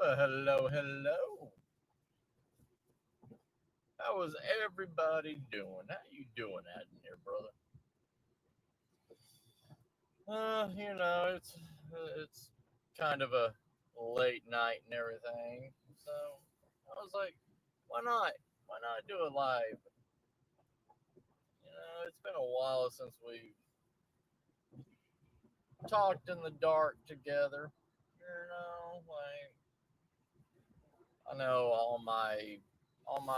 Well, hello, hello. How is everybody doing? How you doing out in there, brother? It's kind of a late night and everything. So I was like, why not? Why not do it live? It's been a while since we talked in the dark together. I know all my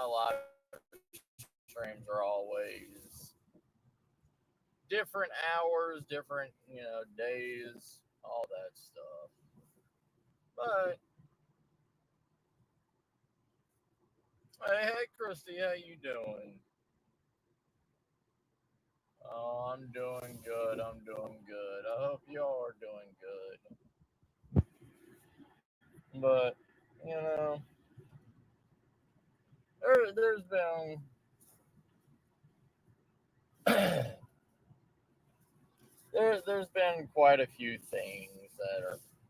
live streams are always different hours, different days, all that stuff. But hey, Christy, how you doing? Oh, I'm doing good. I'm doing good. I hope you all are doing good. But you know, there's been there's been quite a few things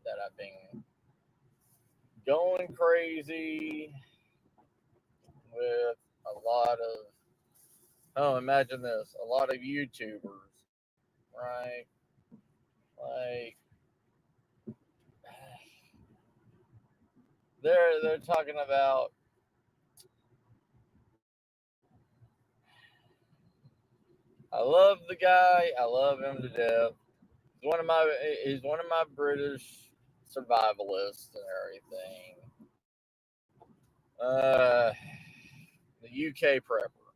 that I've been going crazy with a lot of. Oh, imagine this: a lot of YouTubers, right? Like they're talking about. I love the guy. I love him to death. He's one of my British survivalists and everything. Uh, the UK prepper.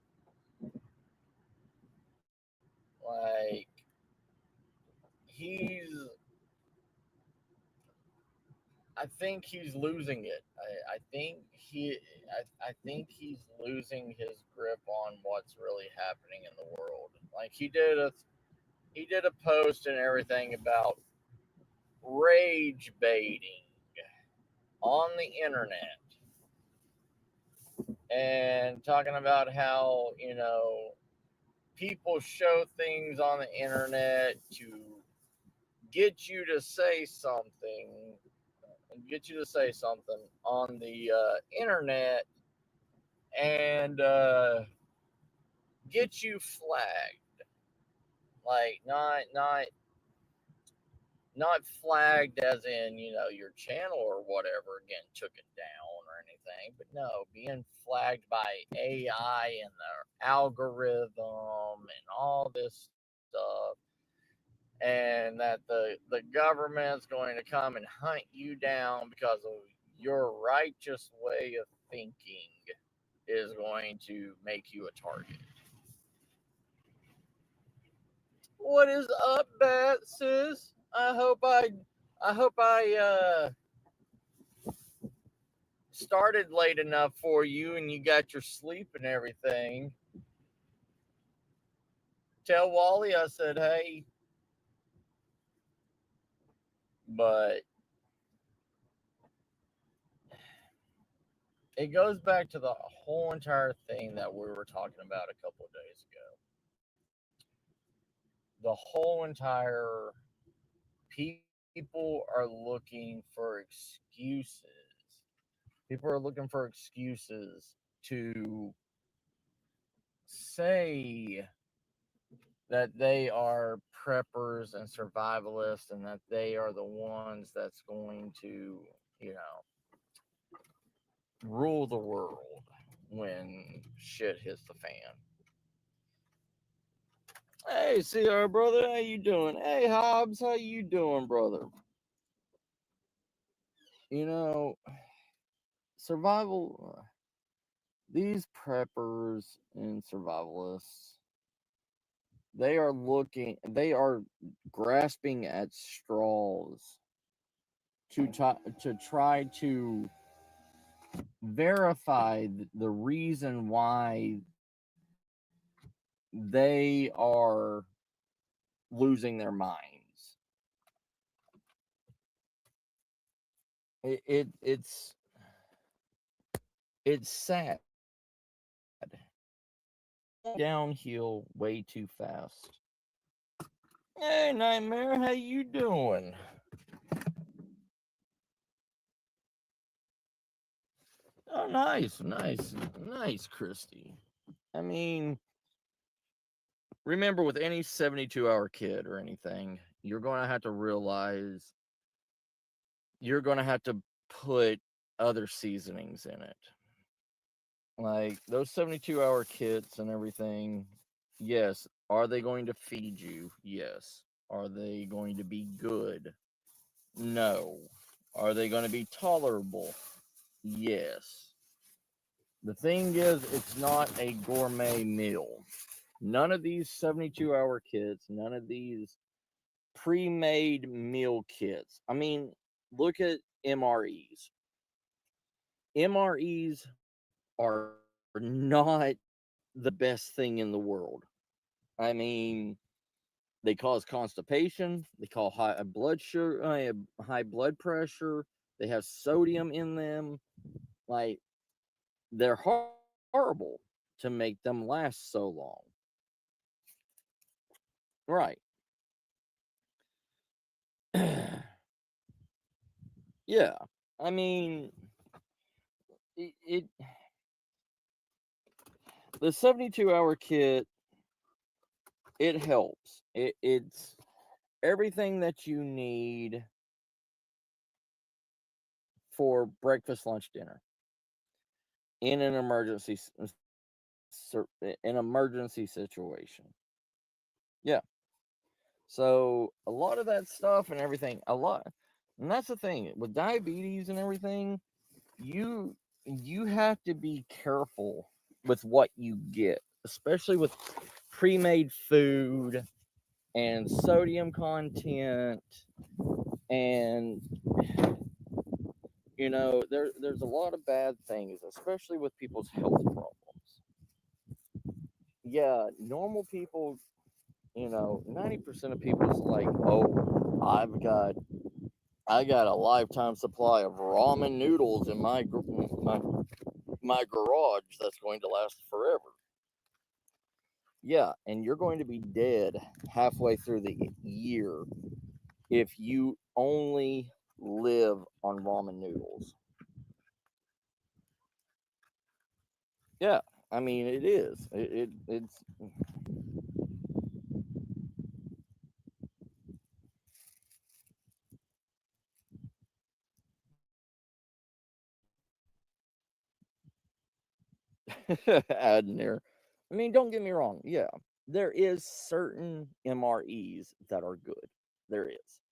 Like he's, I think he's losing it. I think he's losing his grip on what's really happening in the world. Like he did a post and everything about rage baiting on the internet and talking about how people show things on the internet to get you to say something on the internet and get you flagged, like not flagged as in your channel or whatever again took it down or anything, but no, being flagged by AI and their algorithm and all this stuff, and that the government's going to come and hunt you down because of your righteous way of thinking is going to make you a target. What is up, Bat sis? I hope I started late enough for you and you got your sleep and everything. Tell Wally I said hey, but it goes back to the whole entire thing that we were talking about a couple of days ago. The whole entire people are looking for excuses. People are looking for excuses to say that they are preppers and survivalists and that they are the ones that's going to, you know, rule the world when shit hits the fan. Hey, CR brother, how you doing? Hey, Hobbs, how you doing, brother? You know, survival. These preppers and survivalists, they are grasping at straws to try to verify the reason why they are losing their minds. It's sad. Downhill way too fast. Hey, Nightmare, how you doing? Oh, nice, nice, nice, Christy. I mean, remember, with any 72-hour kid or anything, you're going to have to realize you're going to have to put other seasonings in it. Like those 72-hour kits and everything, yes. Are they going to feed you? Yes. Are they going to be good? No. Are they going to be tolerable? Yes. The thing is, it's not a gourmet meal. None of these 72-hour kits, none of these pre made meal kits. I mean, look at MREs. MREs are not the best thing in the world. I mean, they cause constipation, they cause high blood sugar, high blood pressure, they have sodium in them. Like, they're horrible to make them last so long. Right. Yeah. I mean, it the 72-hour kit, it helps. It's everything that you need for breakfast, lunch, dinner in an emergency situation. Yeah. So a lot of that stuff and everything, a lot, and that's the thing with diabetes and everything. You have to be careful with what you get, especially with pre-made food and sodium content, and there's a lot of bad things, especially with people's health problems. Yeah, normal people, 90% of people's like, oh, I got a lifetime supply of ramen noodles in my garage that's going to last forever. Yeah, and you're going to be dead halfway through the year if you only live on ramen noodles. Yeah, I mean it is. It's adding there. I mean, don't get me wrong. Yeah, there is certain MREs that are good. There is.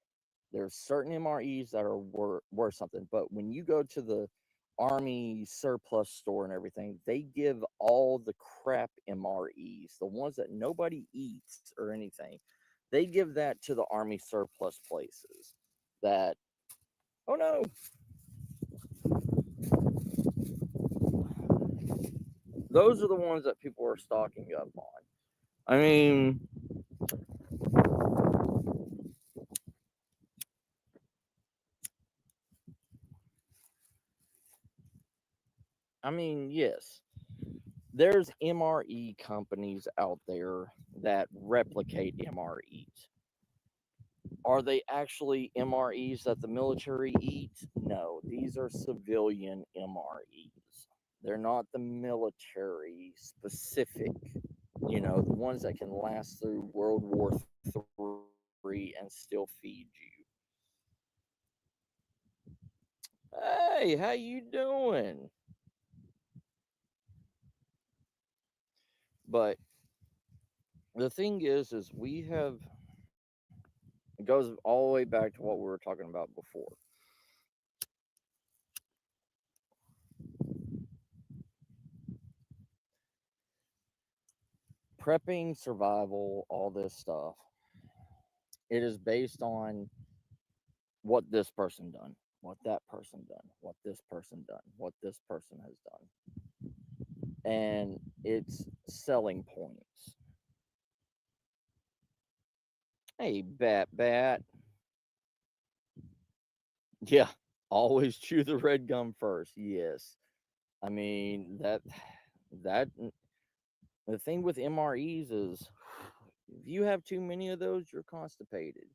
There's certain MREs that are worth something, but when you go to the Army surplus store and everything, they give all the crap MREs, the ones that nobody eats or anything. They give that to the Army surplus places. That, oh no, those are the ones that people are stocking up on. I mean, yes, there's MRE companies out there that replicate MREs. Are they actually MREs that the military eats? No, these are civilian MREs. They're not the military specific, the ones that can last through World War III and still feed you. Hey, how you doing? But the thing is we have, it goes all the way back to what we were talking about before. Prepping, survival, all this stuff, it is based on what this person done, what that person done, what this person done, what this person has done. And it's selling points. Hey, bat. Yeah, always chew the red gum first. Yes. I mean, that the thing with MREs is if you have too many of those, you're constipated.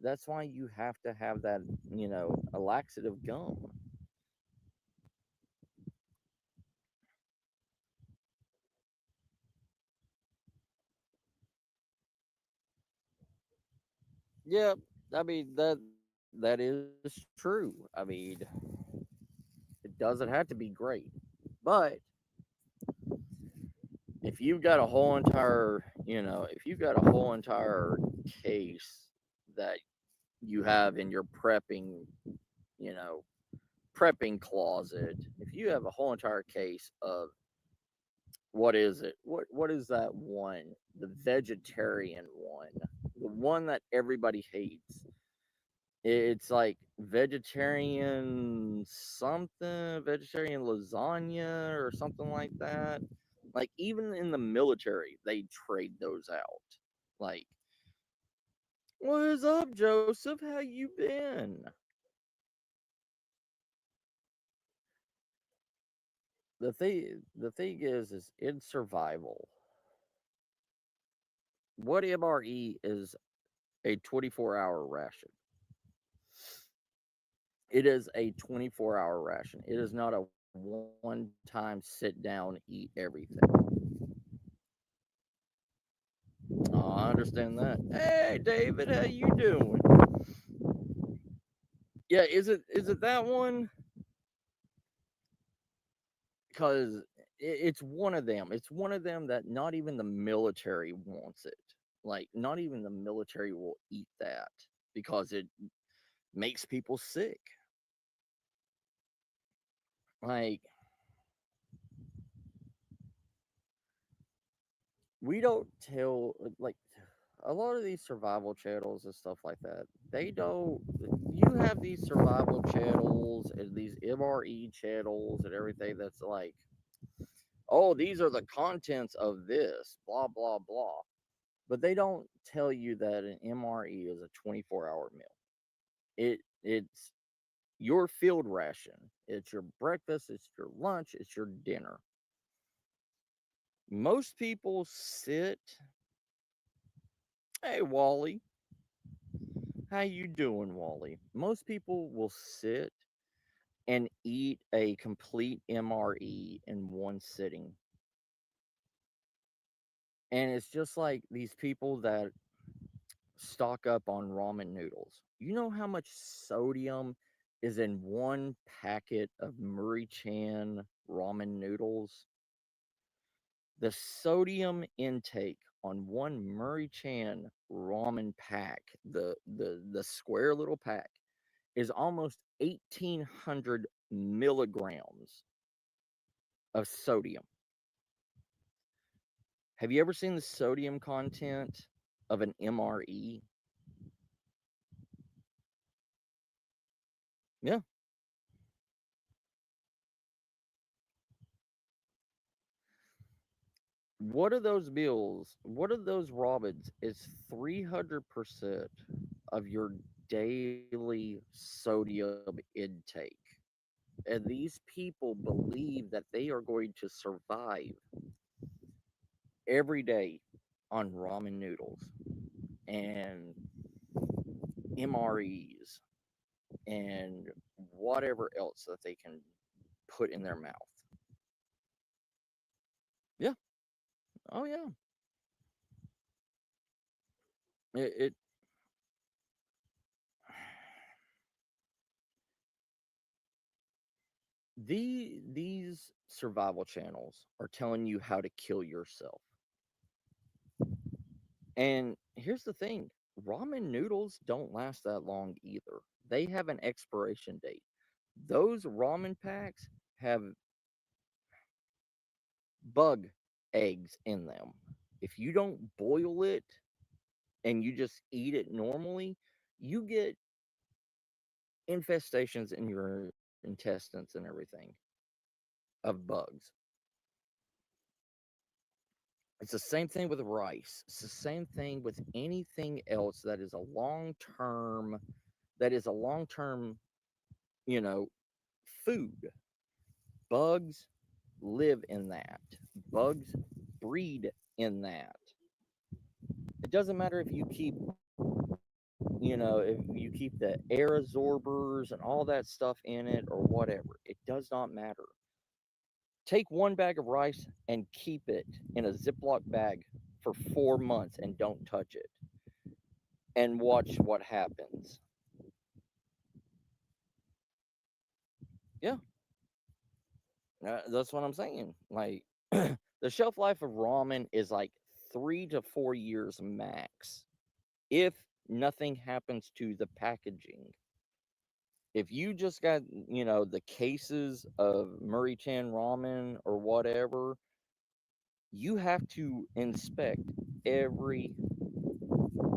That's why you have to have that, a laxative gum. Yeah, I mean that is true. I mean, it doesn't have to be great, but if you've got a whole entire, if you've got a whole entire case that you have in your you know, prepping closet, if you have a whole entire case of what is it? What is that one? The vegetarian one. The one that everybody hates. It's like vegetarian something, vegetarian lasagna or something like that. Like even in the military, they trade those out. Like, what is up, Joseph? How you been? The thing is in survival, what MRE is a 24-hour ration. It is a 24-hour ration. It is not a one-time sit down, eat everything. Oh, I understand that. Hey, David, how you doing? Yeah, is it that one? Because it's one of them. It's one of them that not even the military wants it. Like, not even the military will eat that because it makes people sick. Like, we don't tell, like, a lot of these survival channels and stuff like that, they don't. You have these survival channels and these MRE channels and everything that's like, oh, these are the contents of this, blah, blah, blah. But they don't tell you that an MRE is a 24-hour meal. It's your field ration. It's your breakfast, it's your lunch, it's your dinner. Most people sit, hey Wally, how you doing, Wally? Most people will sit and eat a complete MRE in one sitting. And it's just like these people that stock up on ramen noodles. You know how much sodium is in one packet of Murray Chan ramen noodles? The sodium intake on one Murray Chan ramen pack, the square little pack, is almost 1,800 milligrams of sodium. Have you ever seen the sodium content of an MRE? Yeah. What are those meals? What are those robins? It's 300% of your daily sodium intake. And these people believe that they are going to survive every day on ramen noodles and MREs and whatever else that they can put in their mouth. Yeah. Oh yeah. It these survival channels are telling you how to kill yourself. And here's the thing, ramen noodles don't last that long either. They have an expiration date. Those ramen packs have bug eggs in them. If you don't boil it and you just eat it normally, you get infestations in your intestines and everything of bugs. It's the same thing with rice. It's the same thing with anything else that is a long-term, you know, food. Bugs live in that. Bugs breed in that. It doesn't matter if you keep, if you keep the air absorbers and all that stuff in it or whatever. It does not matter. Take one bag of rice and keep it in a Ziploc bag for 4 months and don't touch it. and watch what happens. Yeah, that's what I'm saying. Like, the shelf life of ramen is like 3 to 4 years max. If nothing happens to the packaging, if you just got, the cases of Murray Chan ramen or whatever, you have to inspect every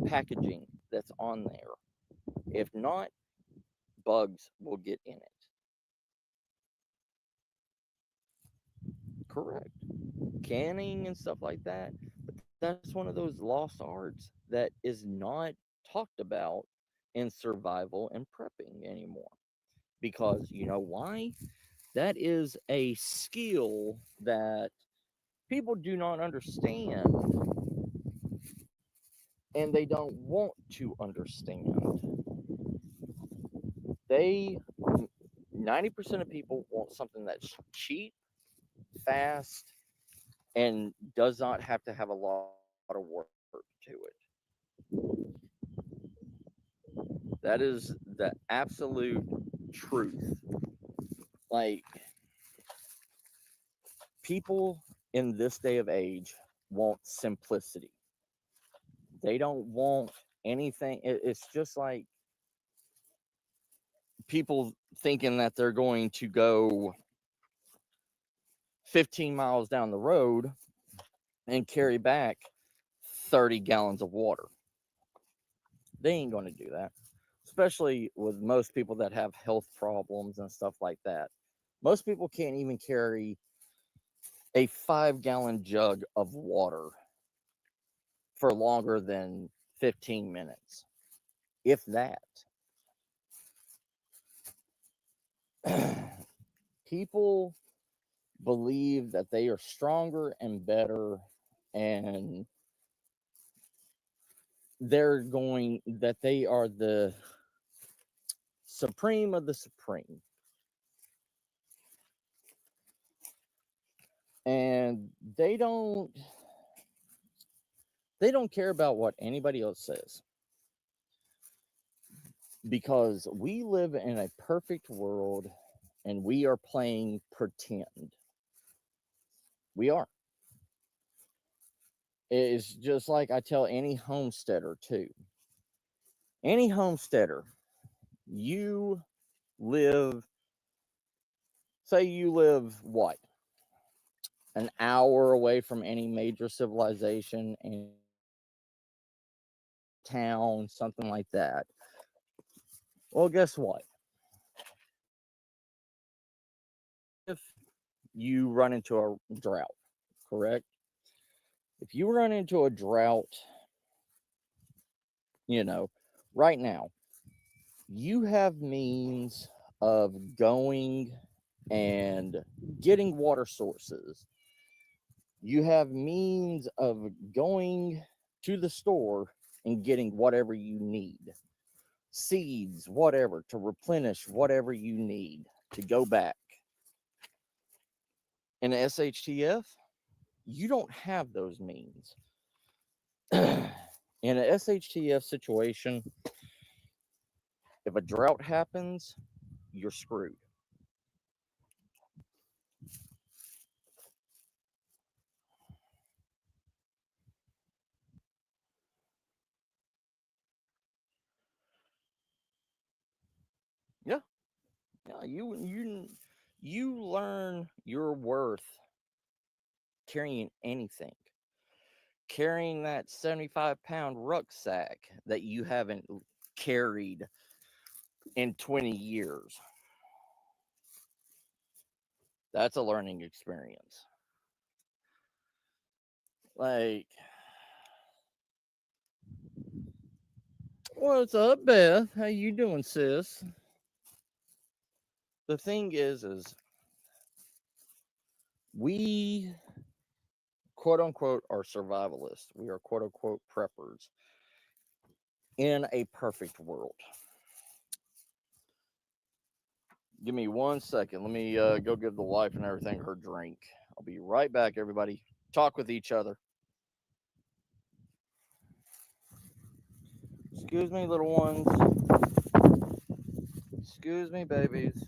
packaging that's on there. If not, bugs will get in it. Correct. Canning and stuff like that. But that's one of those lost arts that is not talked about in survival and prepping anymore. Because you know why? That is a skill that people do not understand and they don't want to understand. They 90% of people want something that's cheap, fast, and does not have to have a lot of work to it. That is the absolute truth. Like, people in this day of age want simplicity. They don't want anything. It's just like people thinking that they're going to go 15 miles down the road and carry back 30 gallons of water. They ain't going to do that, especially with most people that have health problems and stuff like that. Most people can't even carry a 5 gallon jug of water for longer than 15 minutes, if that. People believe that they are stronger and better, and that they are the supreme of the supreme. And they don't care about what anybody else says, because we live in a perfect world and we are playing pretend. We are. It's just like I tell any homesteader too. Any homesteader, you live, say you live what? An hour away from any major civilization, any town, something like that. Well, guess what? If you run into a drought, correct? If you run into a drought, you know, right now, you have means of going and getting water sources. You have means of going to the store and getting whatever you need, seeds, whatever, to replenish whatever you need to go back. In a SHTF, you don't have those means. In a SHTF situation, if a drought happens, you're screwed. Yeah, yeah. You learn your worth carrying anything, carrying that 75-pound rucksack that you haven't carried in 20 years. That's a learning experience. Like, what's up, Beth? How you doing, sis? The thing is we quote unquote are survivalists. We are quote unquote preppers in a perfect world. Give me 1 second. Let me go give the wife and everything her drink. I'll be right back, everybody. Talk with each other. Excuse me, little ones. Excuse me, babies.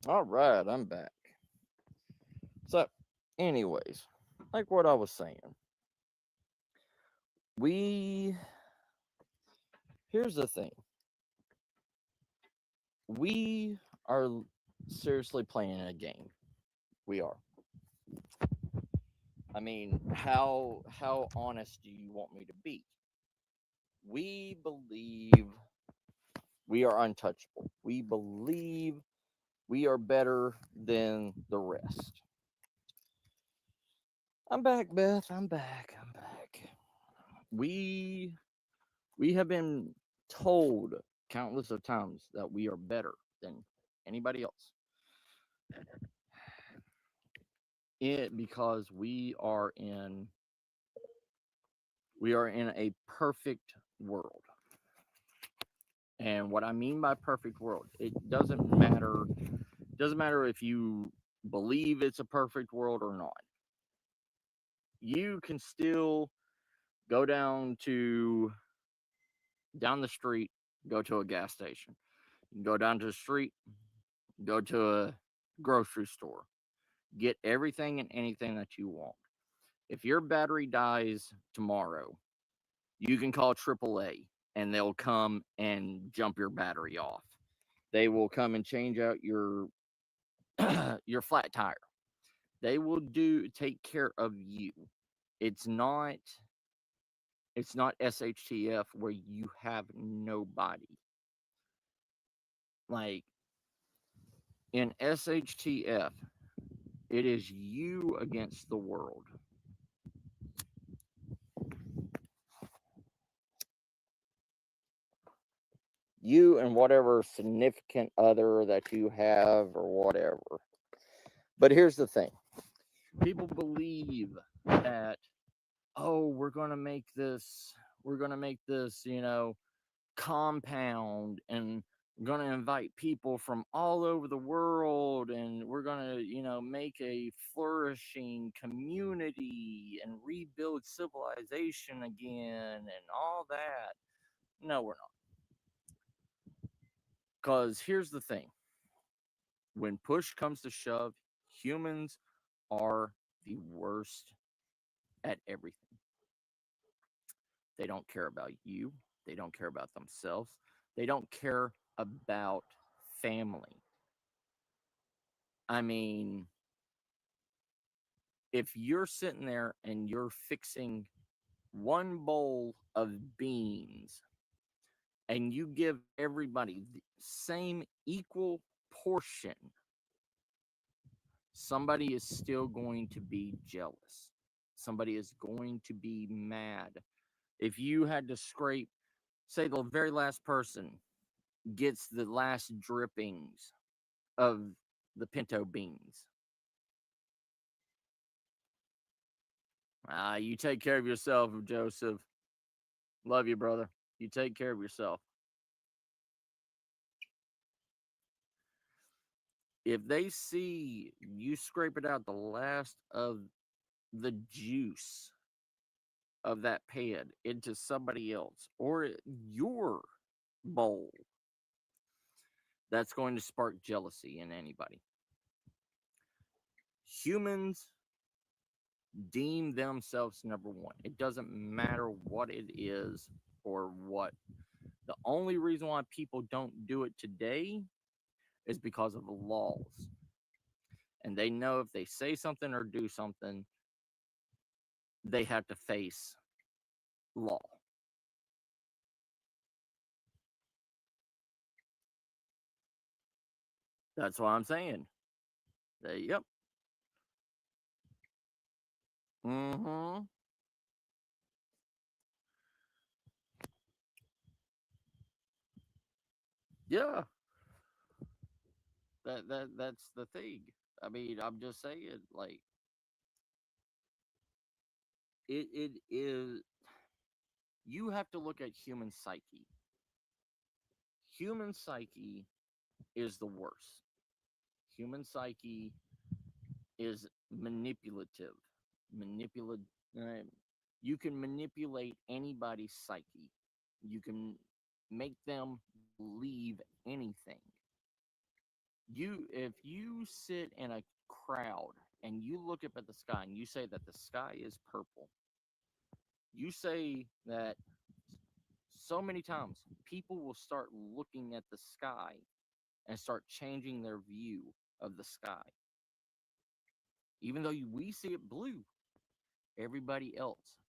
All right, I'm back. So, anyways, like what I was saying, we here's the thing. We are seriously playing a game. We are. I mean, how honest do you want me to be? We believe we are untouchable. We believe we are better than the rest. I'm back, Beth. I'm back. I'm back. We we have been told countless of times that we are better than anybody else. It because we are in a perfect world. And what I mean by perfect world, it doesn't matter if you believe it's a perfect world or not. You can still go down the street, go to a gas station. You can go down to the street, go to a grocery store, get everything and anything that you want. If your battery dies tomorrow, you can call AAA and they'll come and jump your battery off. They will come and change out your your flat tire. They will do take care of you. It's not it's not SHTF where you have nobody. Like in SHTF, it is you against the world. You and whatever significant other that you have or whatever. But here's the thing. People believe that, oh, we're going to make this compound, and we're going to invite people from all over the world, and we're going to make a flourishing community and rebuild civilization again and all that. No, we're not. Because here's the thing. When push comes to shove, humans are the worst at everything. They don't care about you. They don't care about themselves. They don't care about family. I mean, if you're sitting there and you're fixing one bowl of beans and you give everybody the same equal portion, somebody is still going to be jealous. Somebody is going to be mad. If you had to scrape, say, the very last person gets the last drippings of the pinto beans, you take care of yourself, Joseph. Love you, brother. You take care of yourself. If they see you scrape it out the last of the juice of that pan into somebody else or your bowl, that's going to spark jealousy in anybody. Humans deem themselves number one. It doesn't matter what it is or what. The only reason why people don't do it today is because of the laws. And they know if they say something or do something, they have to face law. That's what I'm saying. Yep. Mm-hmm. Yeah. That's the thing. I mean, I'm just saying, like, it is. You have to look at human psyche. Human psyche is the worst. Human psyche is manipulative. Manipulative. You can manipulate anybody's psyche. You can make them believe anything. If you sit in a crowd and you look up at the sky and you say that the sky is purple, you say that so many times people will start looking at the sky and start changing their view of the sky. Even though we see it blue, everybody else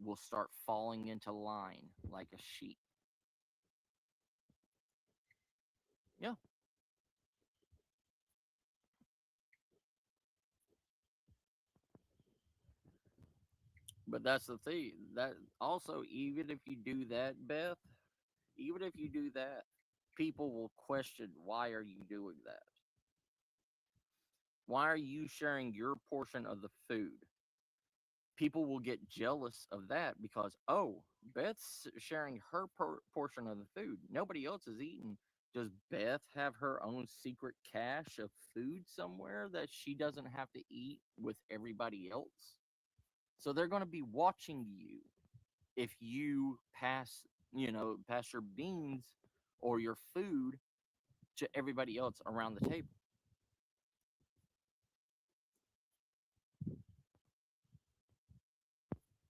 will start falling into line like a sheep. Yeah, but that's the thing. That also, even if you do that, Beth, even if you do that, people will question, why are you doing that? Why are you sharing your portion of the food? People will get jealous of that because, oh, Beth's sharing her portion of the food. Nobody else is eating. Does Beth have her own secret cache of food somewhere that she doesn't have to eat with everybody else? So they're going to be watching you if you pass your beans or your food to everybody else around the table.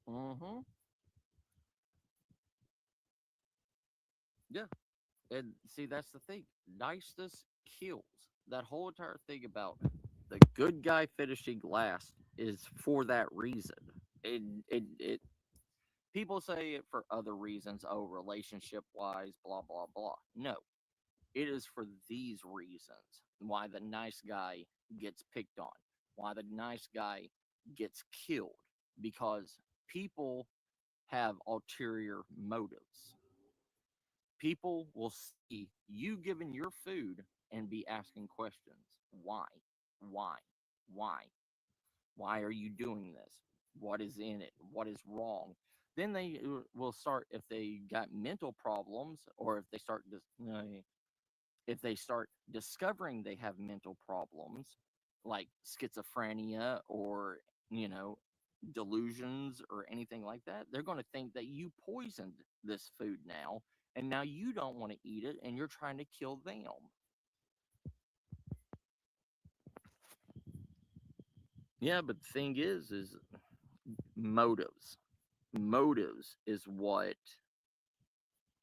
Mm-hmm. Yeah. And see, that's the thing. Niceness kills. That whole entire thing about the good guy finishing last is for that reason. It people say it for other reasons, oh, relationship wise, blah blah blah. No, it is for these reasons why the nice guy gets picked on, why the nice guy gets killed, because people have ulterior motives. People will see you giving your food and be asking questions. Why? Why? Why? Why are you doing this? What is in it? What is wrong? Then they will start, if they got mental problems, or if they start discovering they have mental problems like schizophrenia or, you know, delusions or anything like that, they're going to think that you poisoned this food now, and now you don't want to eat it and you're trying to kill them. Yeah, but the thing is motives. Motives is what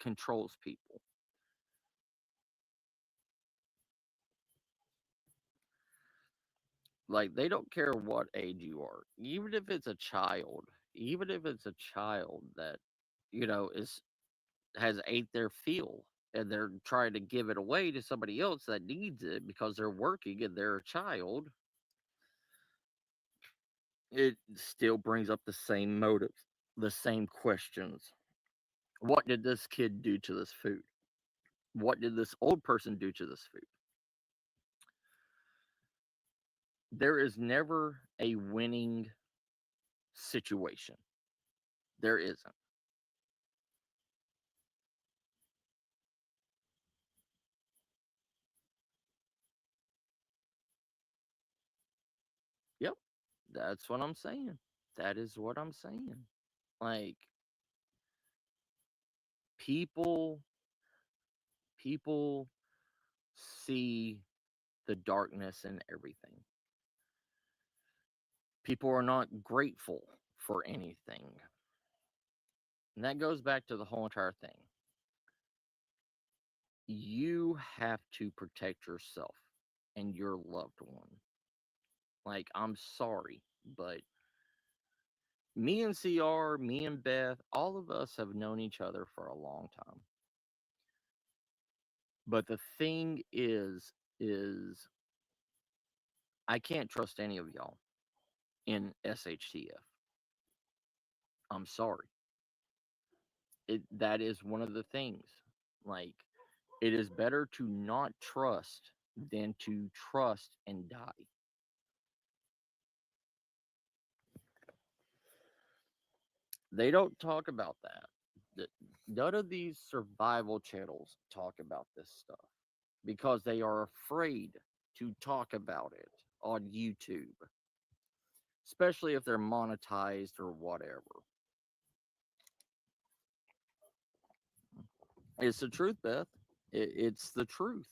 controls people. Like they don't care what age you are, even if it's a child, even if it's a child that is has ate their fill and they're trying to give it away to somebody else that needs it because they're working and they're a child, it still brings up the same motives, the same questions. What did this kid do to this food? What did this old person do to this food? There is never a winning situation. There isn't. Yep, that's what I'm saying. That is what I'm saying. Like people people see the darkness in everything. People are not grateful for anything. And that goes back to the whole entire thing. You have to protect yourself and your loved one. Like, I'm sorry, but me and CR, me and Beth, all of us have known each other for a long time. But the thing is I can't trust any of y'all in SHTF. I'm sorry. That is one of the things. Like, it is better to not trust than to trust and die. They don't talk about that. None of these survival channels talk about this stuff because they are afraid to talk about it on YouTube, especially if they're monetized or whatever. It's the truth, Beth. It's the truth.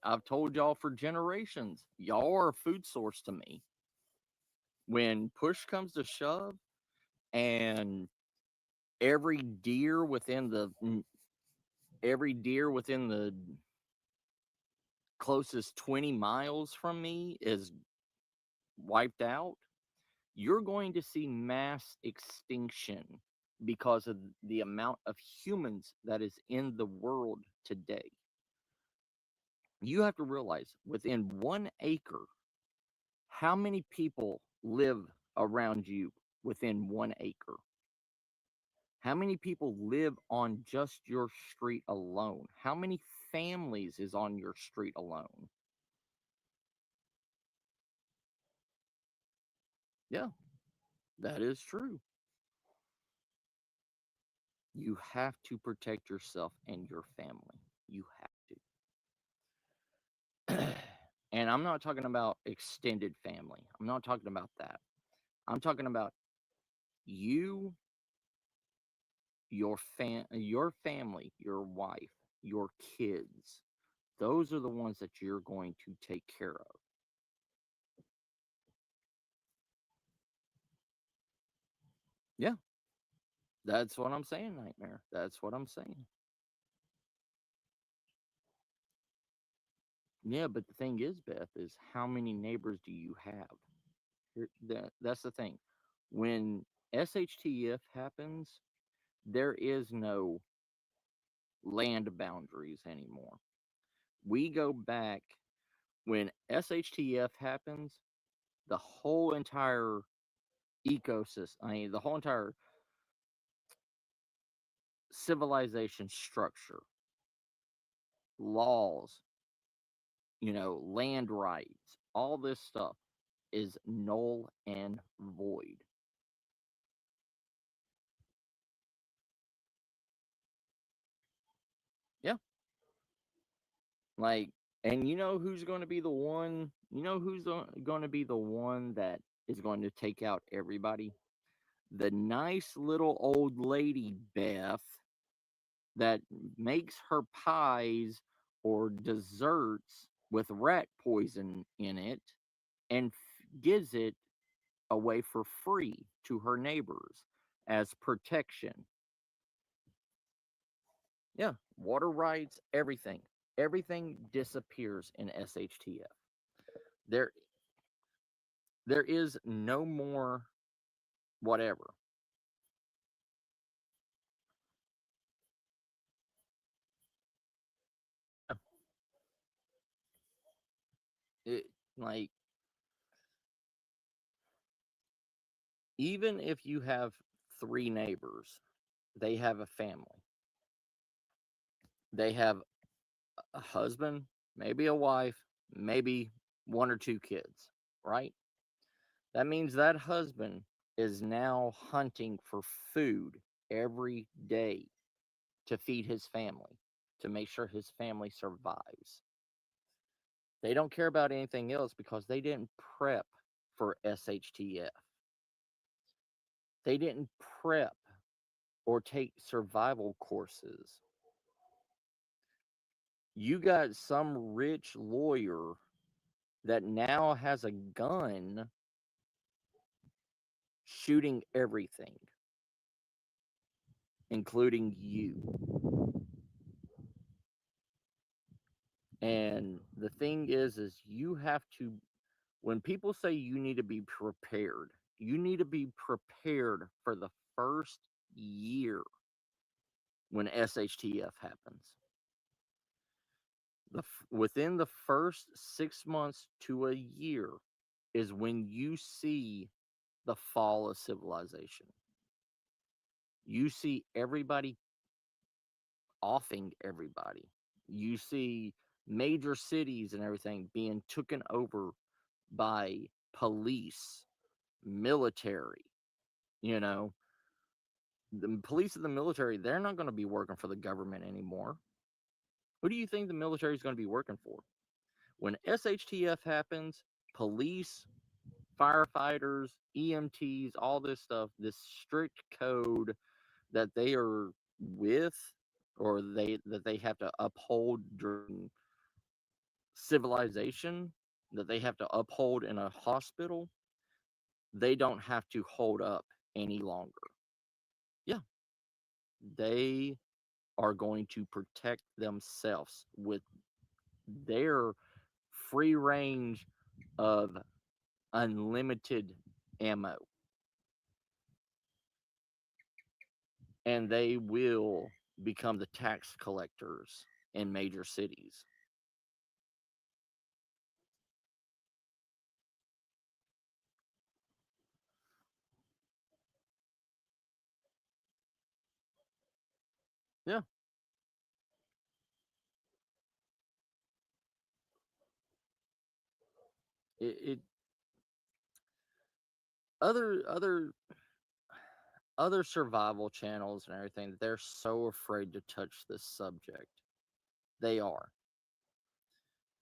I've told y'all for generations, y'all are a food source to me. When push comes to shove and every deer within the every deer within the closest 20 miles from me is wiped out, you're going to see mass extinction because of the amount of humans that is in the world today. You have to realize within 1 acre, how many people live around you within 1 acre? How many people live on just your street alone? How many families is on your street alone? Yeah, that is true. You have to protect yourself and your family. You have to. And I'm not talking about extended family. I'm not talking about that. I'm talking about you, your family, your wife, your kids. Those are the ones that you're going to take care of. Yeah, that's what I'm saying, Nightmare. That's what I'm saying. Yeah, but the thing is, Beth, is how many neighbors do you have? That's the thing. When SHTF happens, there is no land boundaries anymore. We go back when SHTF happens, the whole entire ecosystem, I mean, the whole entire civilization structure, laws, land rights, all this stuff is null and void. Yeah. Like, and who's going to be the one, who's going to be the one that is going to take out everybody? The nice little old lady, Beth, that makes her pies or desserts with rat poison in it and gives it away for free to her neighbors as protection. Yeah, water rights, everything. Everything disappears in SHTF. There there is no more whatever. It, like, even if you have three neighbors, they have a family. They have a husband, maybe a wife, maybe one or two kids, right? That means that husband is now hunting for food every day to feed his family, to make sure his family survives. They don't care about anything else because they didn't prep for SHTF. They didn't prep or take survival courses. You got some rich lawyer that now has a gun shooting everything, including you. And the thing is you have to, when people say you need to be prepared, you need to be prepared for the first year when SHTF happens. Within the first 6 months to a year is when you see the fall of civilization. You see everybody offing everybody. You see major cities and everything being taken over by police, military. You know, the police and the military, they're not going to be working for the government anymore. Who do you think the military is going to be working for? When SHTF happens, police, firefighters, EMTs, all this stuff, this strict code that they are with or they have to uphold during civilization, that they have to uphold in a hospital, they don't have to hold up any longer. Yeah, they are going to protect themselves with their free range of unlimited ammo. And they will become the tax collectors in major cities. Yeah, it other other survival channels and everything, they're so afraid to touch this subject. They are.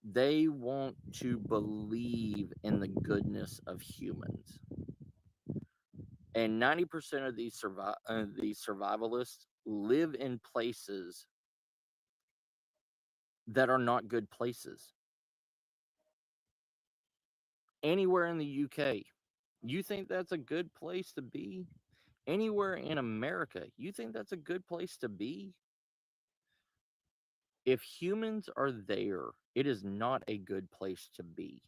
They want to believe in the goodness of humans. And 90% of these survivalists live in places that are not good places. Anywhere in the UK, you think that's a good place to be? Anywhere in America, you think that's a good place to be? If humans are there, it is not a good place to be.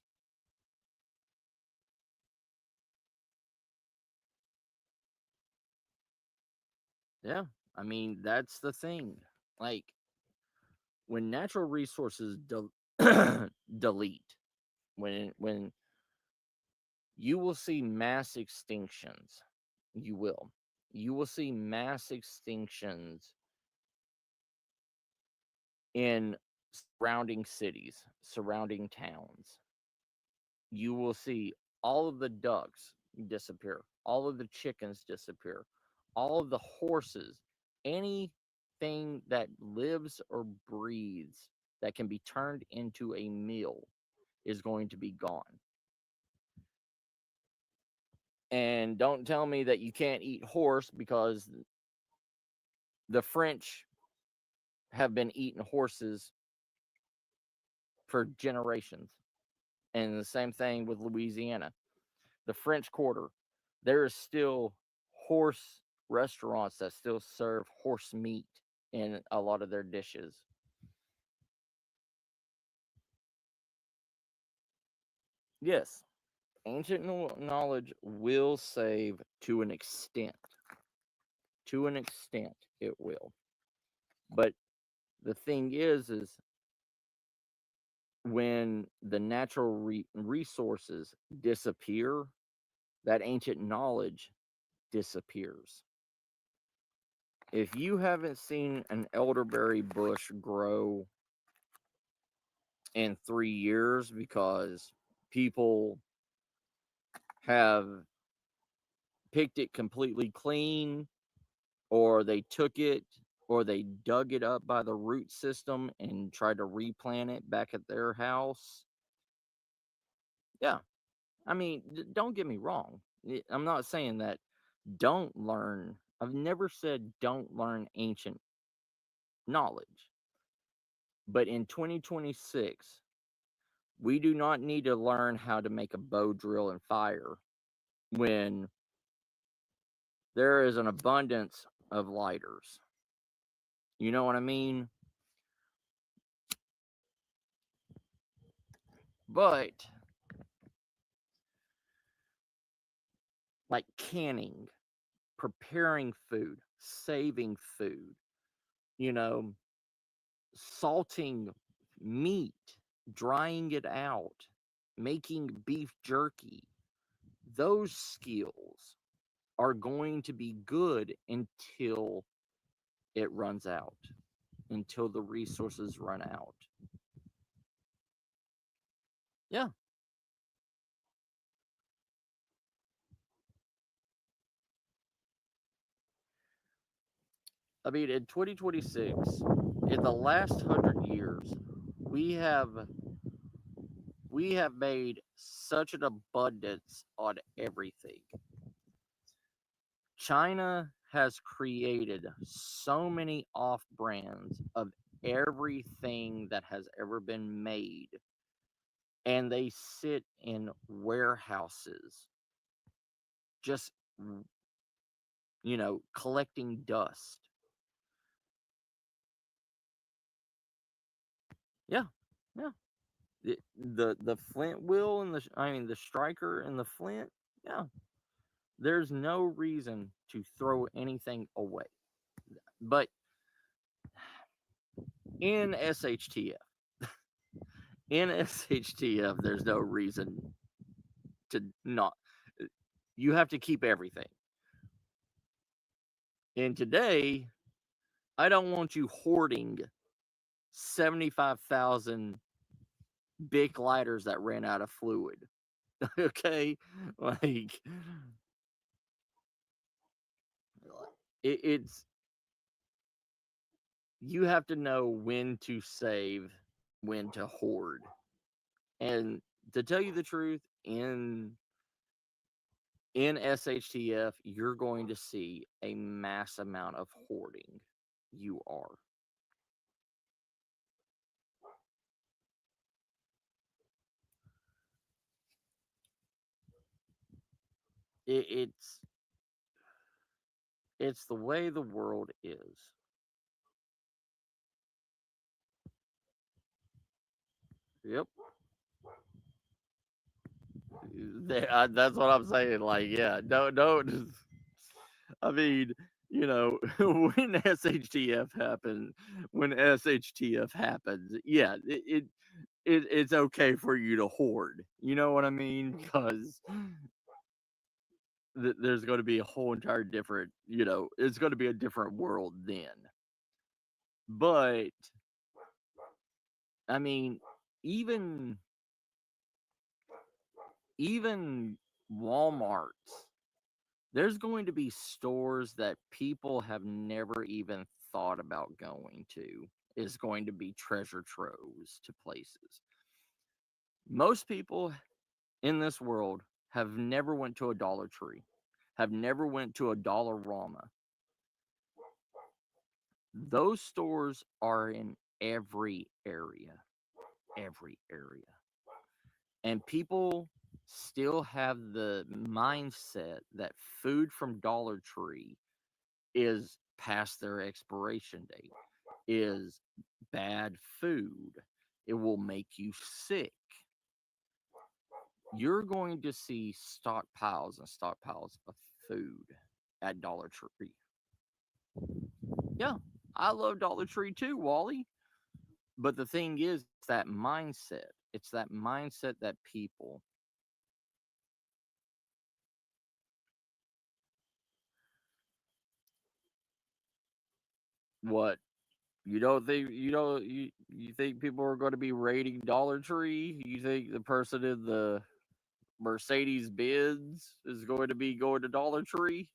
Yeah, I mean, that's the thing. Like, when natural resources delete, when you will see mass extinctions, you will. You will see mass extinctions in surrounding cities, surrounding towns. You will see all of the ducks disappear, all of the chickens disappear, all of the horses, anything that lives or breathes that can be turned into a meal is going to be gone. And don't tell me that you can't eat horse because the French have been eating horses for generations. And the same thing with Louisiana. the French Quarter, there is still horse restaurants that still serve horse meat in a lot of their dishes. Yes, ancient knowledge will save to an extent. To an extent, it will. But the thing is when the natural resources disappear, that ancient knowledge disappears. If you haven't seen an elderberry bush grow in 3 years because people have picked it completely clean, or they took it, or they dug it up by the root system and tried to replant it back at their house. Yeah, I mean, don't get me wrong. I'm not saying that don't learn. I've never said don't learn ancient knowledge. But in 2026, we do not need to learn how to make a bow, drill, and fire when there is an abundance of lighters. You know what I mean? But like canning, preparing food, saving food, you know, salting meat, drying it out, making beef jerky, those skills are going to be good until it runs out, until the resources run out. Yeah. I mean, in 2026, in the last 100 years, we have we have made such an abundance on everything. China has created so many off brands of everything that has ever been made, and they sit in warehouses just, collecting dust. Yeah, yeah. The flint wheel and the striker and the flint. Yeah, there's no reason to throw anything away. But in SHTF, in SHTF, there's no reason to not. You have to keep everything. And today, I don't want you hoarding 75,000 big lighters that ran out of fluid. Okay, like it's you have to know when to save, when to hoard. And to tell you the truth, in SHTF, you're going to see a mass amount of hoarding. You are. It, it's it's the way the world is. Yep. That's what I'm saying. Like, yeah, don't. I mean, when SHTF happens, when SHTF happens, yeah, it's okay for you to hoard. You know what I mean? Because there's going to be a whole entire different, it's going to be a different world then. But I mean, even even Walmart's, there's going to be stores that people have never even thought about going to. Is going to be treasure troves to places. Most people in this world have never went to a Dollar Tree, have never went to a Dollarama. Those stores are in every area, and people still have the mindset that food from Dollar Tree is past their expiration date, is bad food. It will make you sick. You're going to see stockpiles and stockpiles of food at Dollar Tree. Yeah, I love Dollar Tree too, Wally. But the thing is, it's that mindset. It's that mindset that people. What, you don't think, you think people are going to be raiding Dollar Tree? You think the person in the Mercedes Benz is going to be going to Dollar Tree?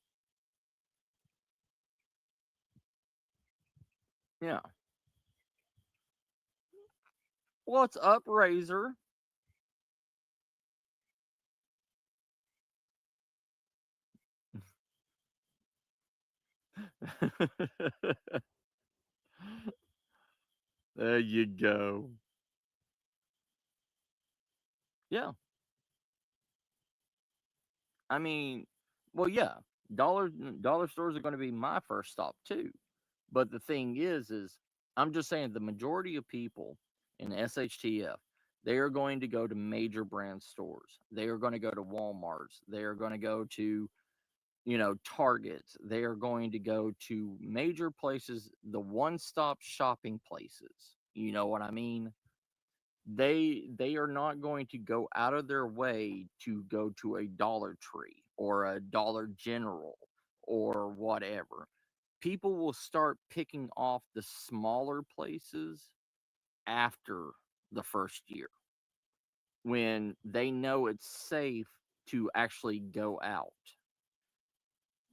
Yeah. What's up, Razor? There you go. Yeah. I mean, well, yeah, dollar stores are going to be my first stop too. But the thing is I'm just saying the majority of people in SHTF, they are going to go to major brand stores. They are going to go to Walmart's. They are going to go to, Targets. They are going to go to major places, the one-stop shopping places. You know what I mean? They are not going to go out of their way to go to a Dollar Tree or a Dollar General or whatever. People will start picking off the smaller places after the first year when they know it's safe to actually go out.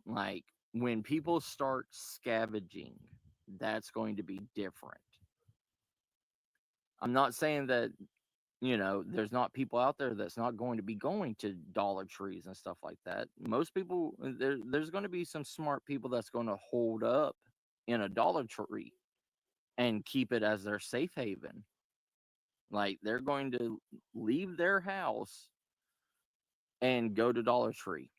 Like when people start scavenging, that's going to be different. I'm not saying that, there's not people out there that's not going to be going to Dollar Trees and stuff like that. Most people, there's going to be some smart people that's going to hold up in a Dollar Tree and keep it as their safe haven. Like they're going to leave their house and go to Dollar Tree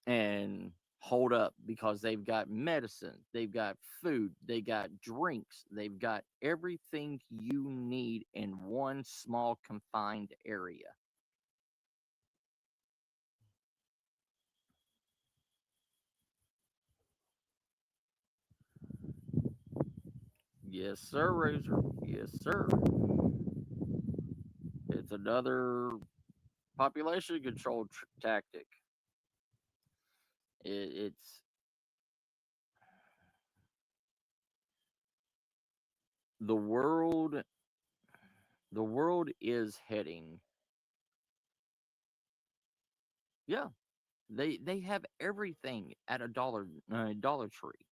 and hold up because they've got medicine, they've got food, they got drinks, they've got everything you need in one small confined area. Yes, sir, Razor. Yes, sir. It's another population control tactic. It's the world. The world is heading. Yeah, they have everything at a Dollar Tree.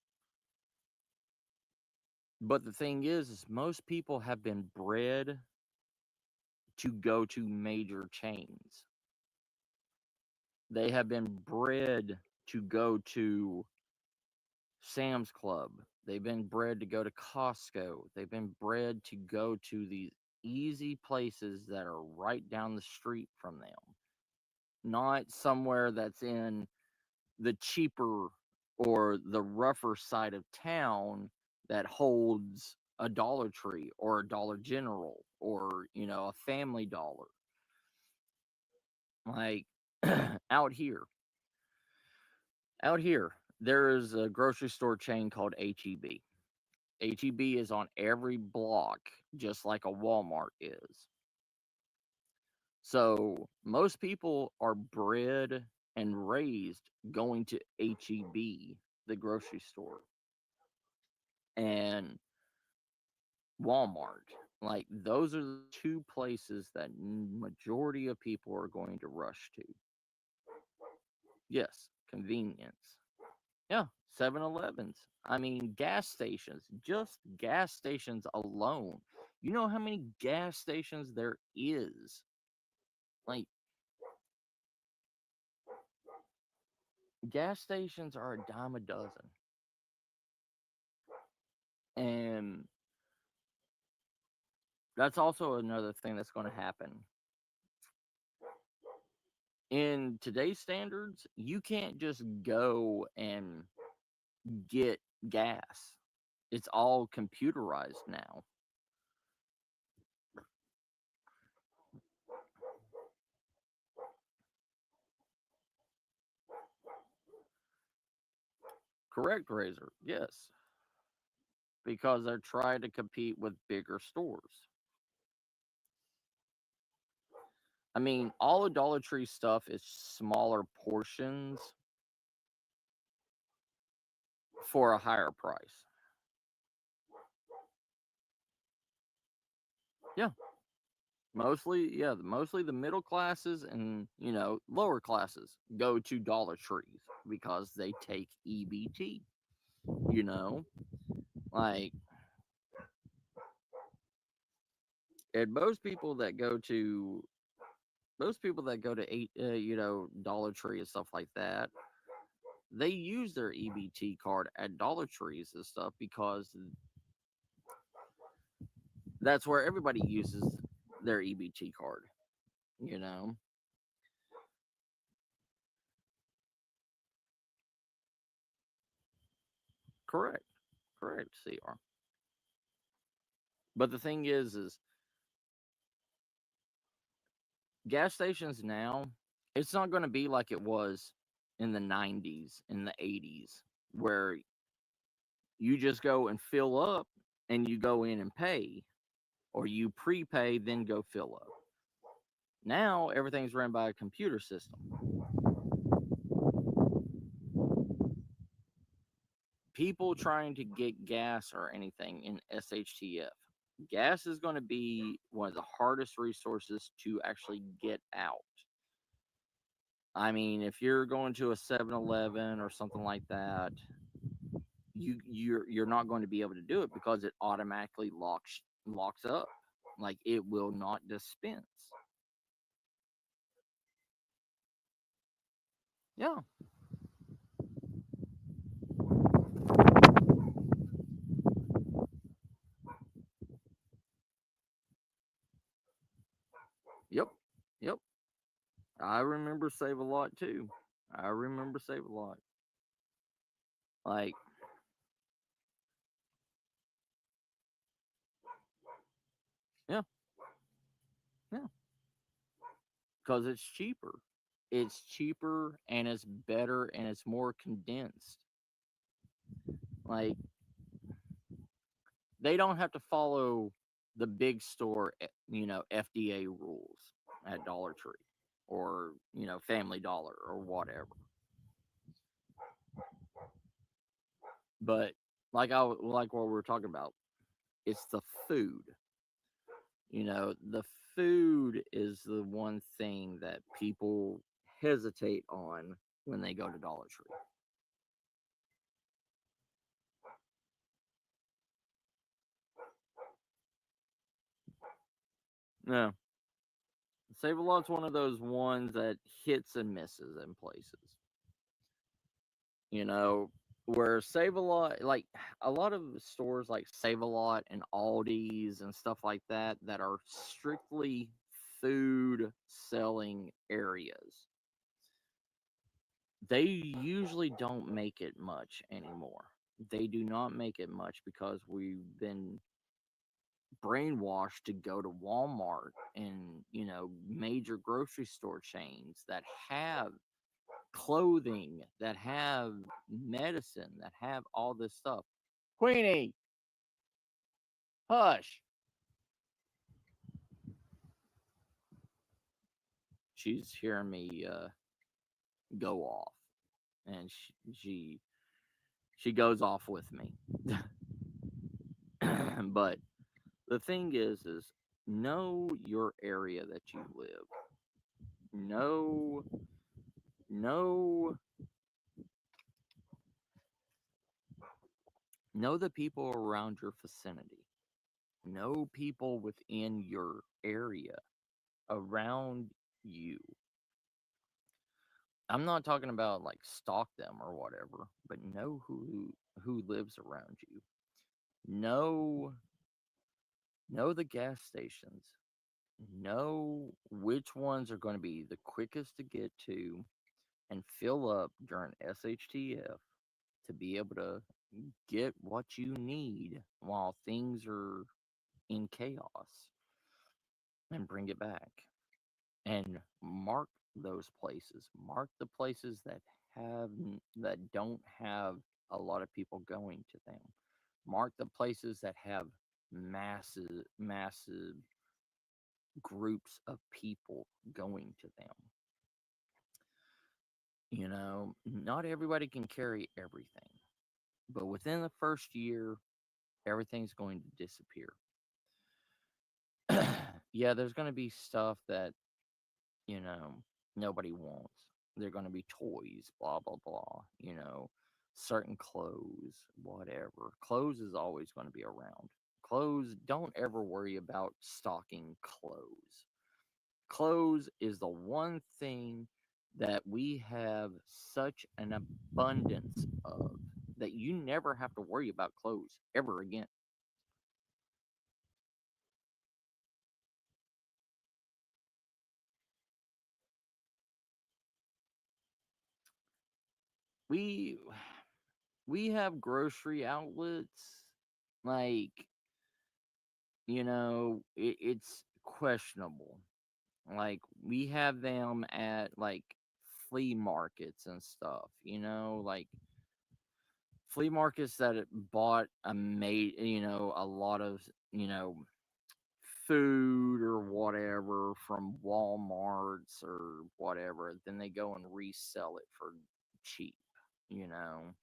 But the thing is most people have been bred to go to major chains. They have been bred to go to Sam's Club. They've been bred to go to Costco. They've been bred to go to these easy places that are right down the street from them, not somewhere that's in the cheaper or the rougher side of town that holds a Dollar Tree or a Dollar General or, a Family Dollar. Like out here, out here, there is a grocery store chain called HEB. HEB is on every block, just like a Walmart is. So most people are bred and raised going to HEB, the grocery store, and Walmart. Like those are the two places that majority of people are going to rush to. Yes, convenience. Yeah, 7-Elevens. I mean, gas stations, just gas stations alone. You know how many gas stations there is? Like, gas stations are a dime a dozen. And that's also another thing that's going to happen. in today's standards, you can't just go and get gas. It's all computerized now. Correct, Razor. Yes, because they're trying to compete with bigger stores. I mean, all of Dollar Tree stuff is smaller portions for a higher price. Yeah, mostly the middle classes and lower classes go to Dollar Trees because they take EBT. You know, like, and most people that go to Dollar Tree and stuff like that, they use their EBT card at Dollar Trees and stuff because that's where everybody uses their EBT card. You know, correct, correct, CR. But the thing is gas stations now, it's not going to be like it was in the 90s, in the 80s, where you just go and fill up and you go in and pay, or you prepay, then go fill up. Now everything's run by a computer system. People trying to get gas or anything in SHTF, gas is going to be one of the hardest resources to actually get out. I mean, if you're going to a 7-Eleven or something like that, you're not going to be able to do it because it automatically locks up. Like, it will not dispense. Yeah. Yep. Yep. I remember Save a Lot too. I remember Save a Lot. Like, yeah, yeah, because it's cheaper. It's cheaper and it's better and it's more condensed. Like, they don't have to follow the big store, FDA rules at Dollar Tree or, Family Dollar or whatever. But like what we were talking about, it's the food. The food is the one thing that people hesitate on when they go to Dollar Tree. No, Save a Lot's one of those ones that hits and misses in places. You know, where Save a Lot, like a lot of stores like Save a Lot and Aldi's and stuff like that, that are strictly food selling areas, they usually don't make it much anymore. They do not make it much because we've been brainwashed to go to Walmart and, major grocery store chains that have clothing, that have medicine, that have all this stuff. Queenie, hush. She's hearing me go off, and she goes off with me. But the thing is know your area that you live. Know know know the people around your vicinity. Know people within your area around you. I'm not talking about like stalk them or whatever, but know who lives around you. Know know the gas stations. Know which ones are going to be the quickest to get to and fill up during SHTF to be able to get what you need while things are in chaos and bring it back. And mark those places. Mark the places that that don't have a lot of people going to them. Mark the places that have massive groups of people going to them. Not everybody can carry everything, but within the first year, everything's going to disappear. Yeah, there's going to be stuff that, you know, nobody wants. They're going to be toys, blah, blah, blah, certain clothes, whatever. Clothes is always going to be around. Clothes, don't ever worry about stocking clothes. Clothes is the one thing that we have such an abundance of that you never have to worry about clothes ever again. We we have grocery outlets like, it's questionable. Like we have them at like flea markets and stuff, like flea markets that bought a lot of, you know, food or whatever from Walmarts or whatever, then they go and resell it for cheap, you know?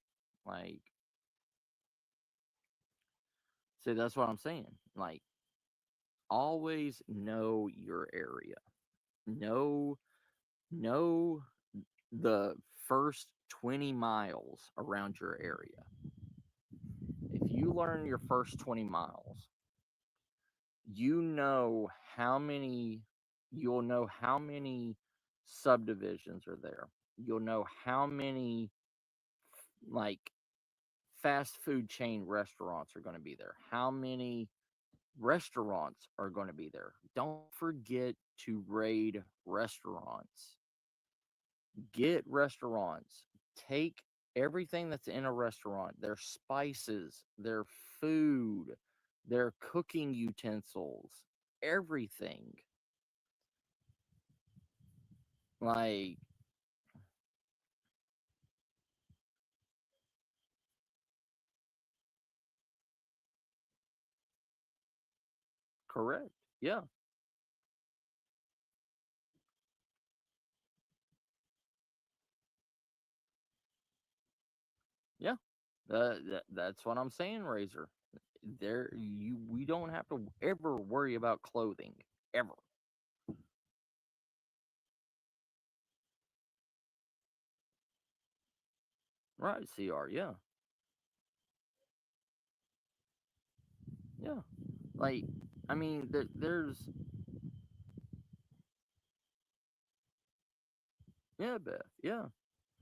Like, see, that's what I'm saying. Like, always know your area. Know know the first 20 miles around your area. If you learn your first 20 miles, you know how many you'll know how many subdivisions are there. You'll know how many like fast food chain restaurants are going to be there. How many restaurants are going to be there. Don't forget to raid restaurants. Get restaurants. Take everything that's in a restaurant, their spices, their food, their cooking utensils, everything. Like, correct. Yeah. Yeah. That's what I'm saying, Razor. We don't have to ever worry about clothing ever. Right, CR. Yeah. Yeah. Like, I mean, there's yeah, Beth. Yeah.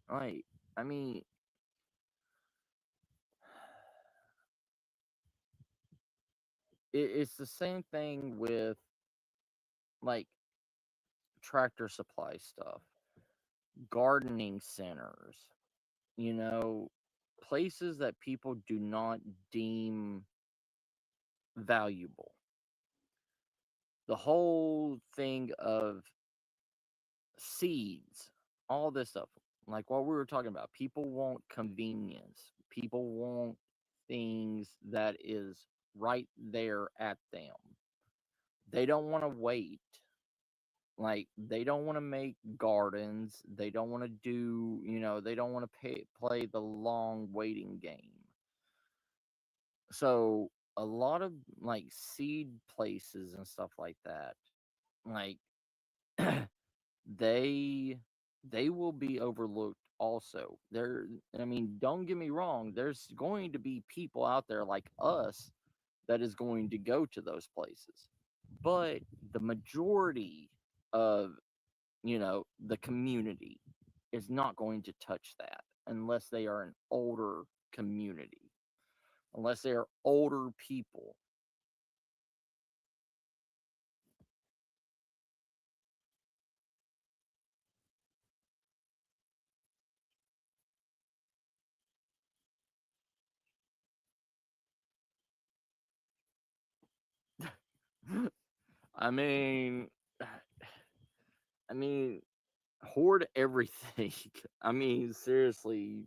Like, I mean, it's the same thing with like tractor supply stuff, gardening centers, you know, places that people do not deem valuable. The whole thing of seeds, all this stuff, like what we were talking about, people want convenience. People want things that is right there at them. They don't want to wait. Like they don't want to make gardens. They don't want to do, they don't want to play the long waiting game. So a lot of like seed places and stuff like that, like they they will be overlooked also. I mean, don't get me wrong, there's going to be people out there like us that is going to go to those places. But the majority of, the community is not going to touch that unless they are an older community, unless they are older people. I mean, I mean, hoard everything. I mean, seriously,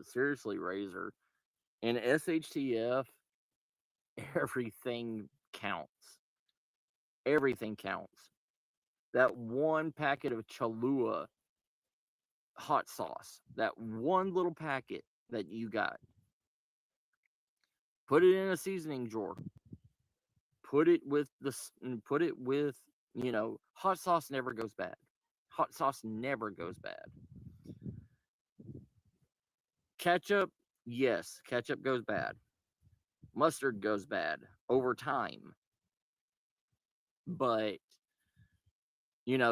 seriously, Razor. In SHTF, everything counts. Everything counts. That one packet of Cholula hot sauce, that one little packet that you got, put it in a seasoning drawer. Put it with, hot sauce never goes bad. Hot sauce never goes bad. Ketchup, yes, ketchup goes bad. Mustard goes bad over time. But,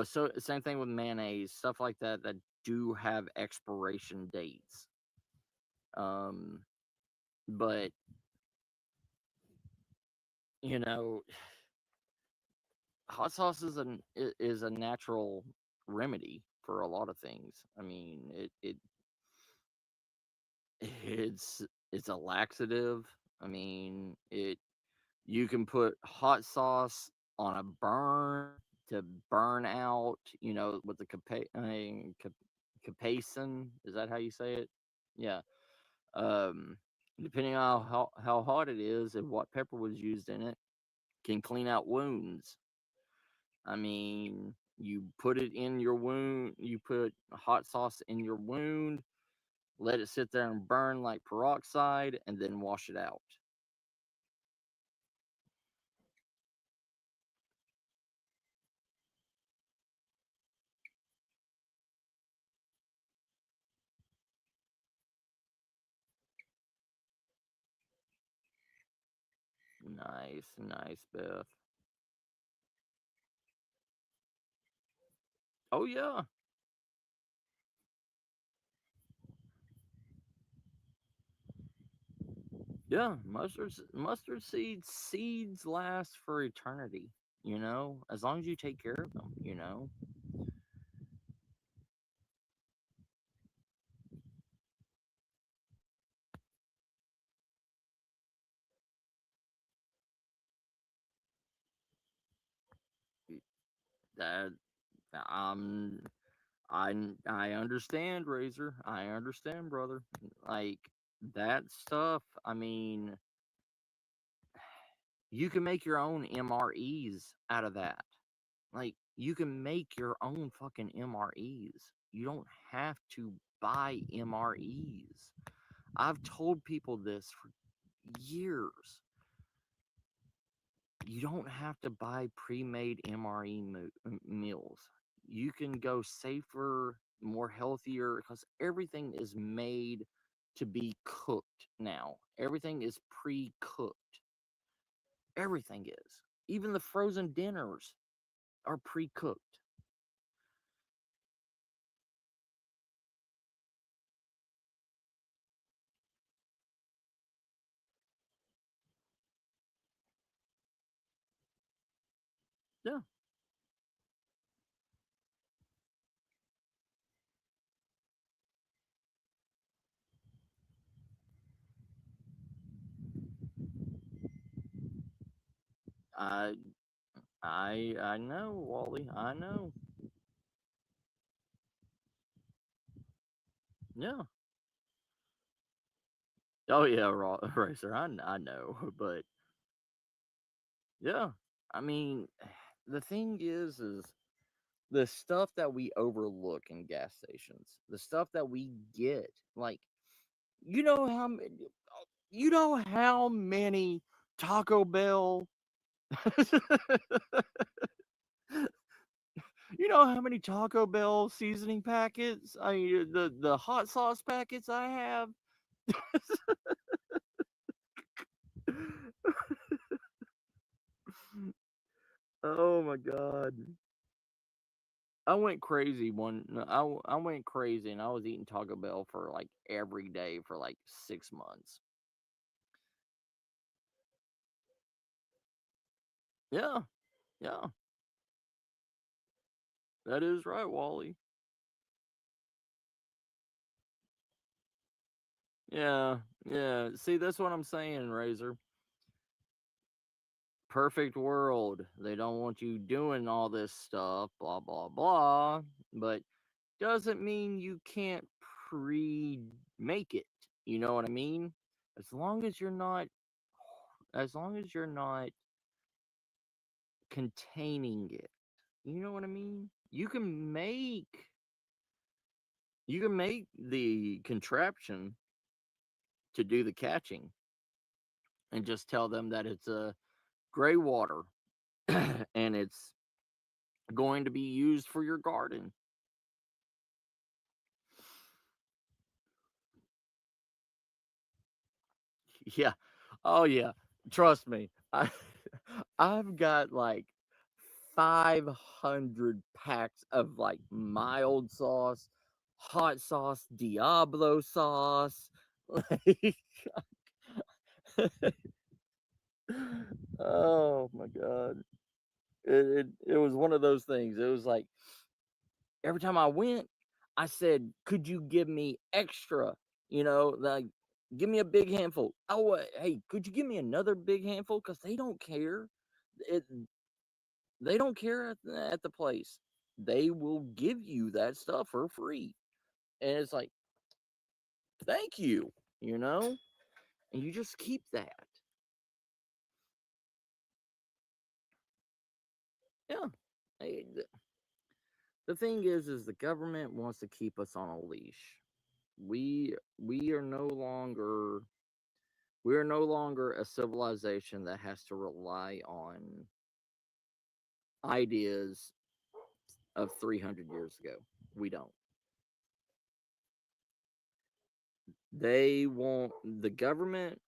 so same thing with mayonnaise, stuff like that that do have expiration dates. Um, but, you know, hot sauce is a natural remedy for a lot of things. I mean, it's it's a laxative. I mean, you can put hot sauce on a burn to burn out, with the capsaicin. Is that how you say it? Yeah. Um, Depending on how hot it is and what pepper was used in it, can clean out wounds. I mean, you put it in your wound, you put hot sauce in your wound, let it sit there and burn like peroxide, and then wash it out. Nice, nice, Beth. Oh yeah, yeah. Mustard seeds last for eternity. As long as you take care of them. That um, I understand, Razor. I understand, brother. Like that stuff. I mean, you can make your own MREs out of that. Like, you can make your own fucking MREs. You don't have to buy MREs. I've told people this for years. You don't have to buy pre-made MRE meals. You can go safer, more healthier, because everything is made to be cooked now. Everything is pre-cooked. Everything is. Even the frozen dinners are pre-cooked. Yeah. I I know, Wally. I know. Yeah. Oh yeah, Racer. I know, but yeah. I mean, the thing is the stuff that we overlook in gas stations, the stuff that we get, like you know how m- you know how many Taco Bell, you know how many Taco Bell seasoning packets, the hot sauce packets I have. Oh my god. I went crazy one. No, I went crazy and I was eating Taco Bell for like every day for like 6 months. Yeah, yeah, that is right, Wally. Yeah, yeah. See, that's what I'm saying, Razor. perfect world. They don't want you doing all this stuff, blah blah blah. But doesn't mean you can't pre make it. You know what I mean? As long as you're not as long as you're not containing it. You know what I mean? You can make the contraption to do the catching and just tell them that it's a gray water and it's going to be used for your garden. Yeah. Oh yeah. Trust me. I've got like 500 packs of like mild sauce, hot sauce, Diablo sauce. Like oh my god. It was one of those things. It was like every time I went, I said, "Could you give me extra?" Like give me a big handful. Oh, hey, could you give me another big handful? Because they don't care. It, they don't care at the place. They will give you that stuff for free, and it's like, thank you, you know, and you just keep that. Yeah. The thing is the government wants to keep us on a leash. We are no longer a civilization that has to rely on ideas of 300 years ago. We don't. They want the government,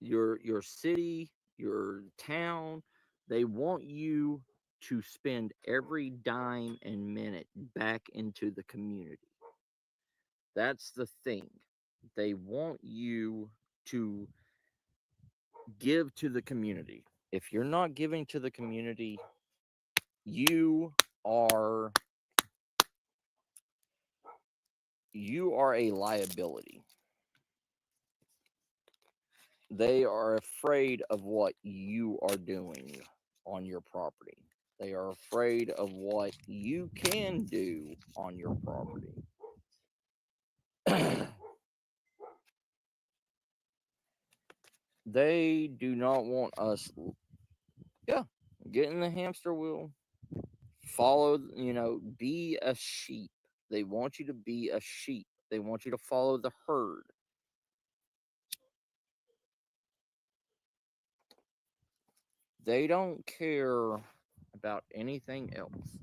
your city, your town, they want you to spend every dime and minute back into the community. That's the thing. They want you to give to the community. If you're not giving to the community, you are you are a liability. They are afraid of what you are doing on your property. They are afraid of what you can do on your property. They do not want us, yeah, get in the hamster wheel, follow, be a sheep. They want you to be a sheep. They want you to follow the herd. They don't care about anything else.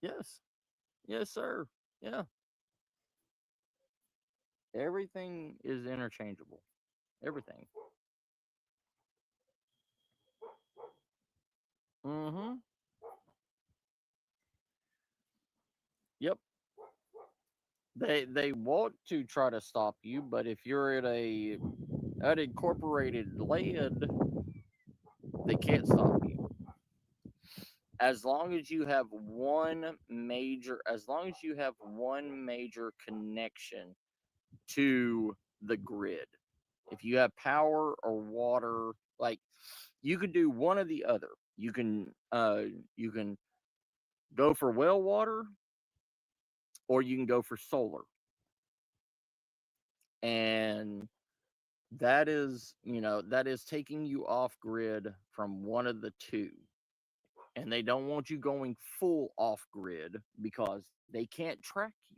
Yes. Yes, sir. Yeah. Everything is interchangeable. Everything. Mm-hmm. Yep. They want to try to stop you, but if you're at a unincorporated land, they can't stop you. As long as you have one major connection to the grid. If you have power or water, like you could do one or the other. You can go for well water or you can go for solar. And that is taking you off grid from one of the two. And they don't want you going full off grid because they can't track you.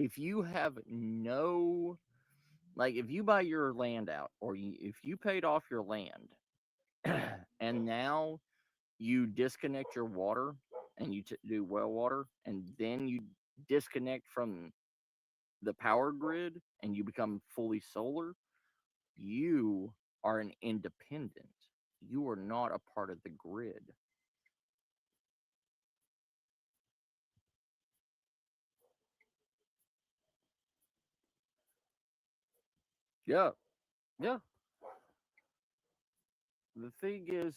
If you have no like if you buy your land out or if you paid off your land and now you disconnect your water and you do well water and then you disconnect from the power grid and you become fully solar, you are an independent. You are not a part of the grid. Yeah, yeah. The thing is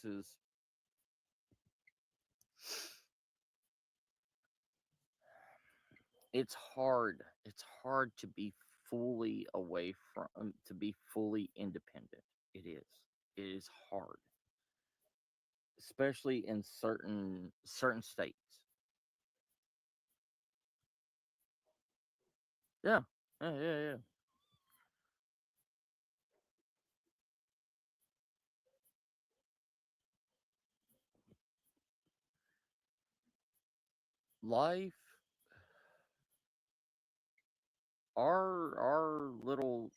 it's hard. It's hard to be fully away from, to be fully independent. It is. It is hard, especially in certain states. Yeah. Yeah, yeah, yeah. Life, our little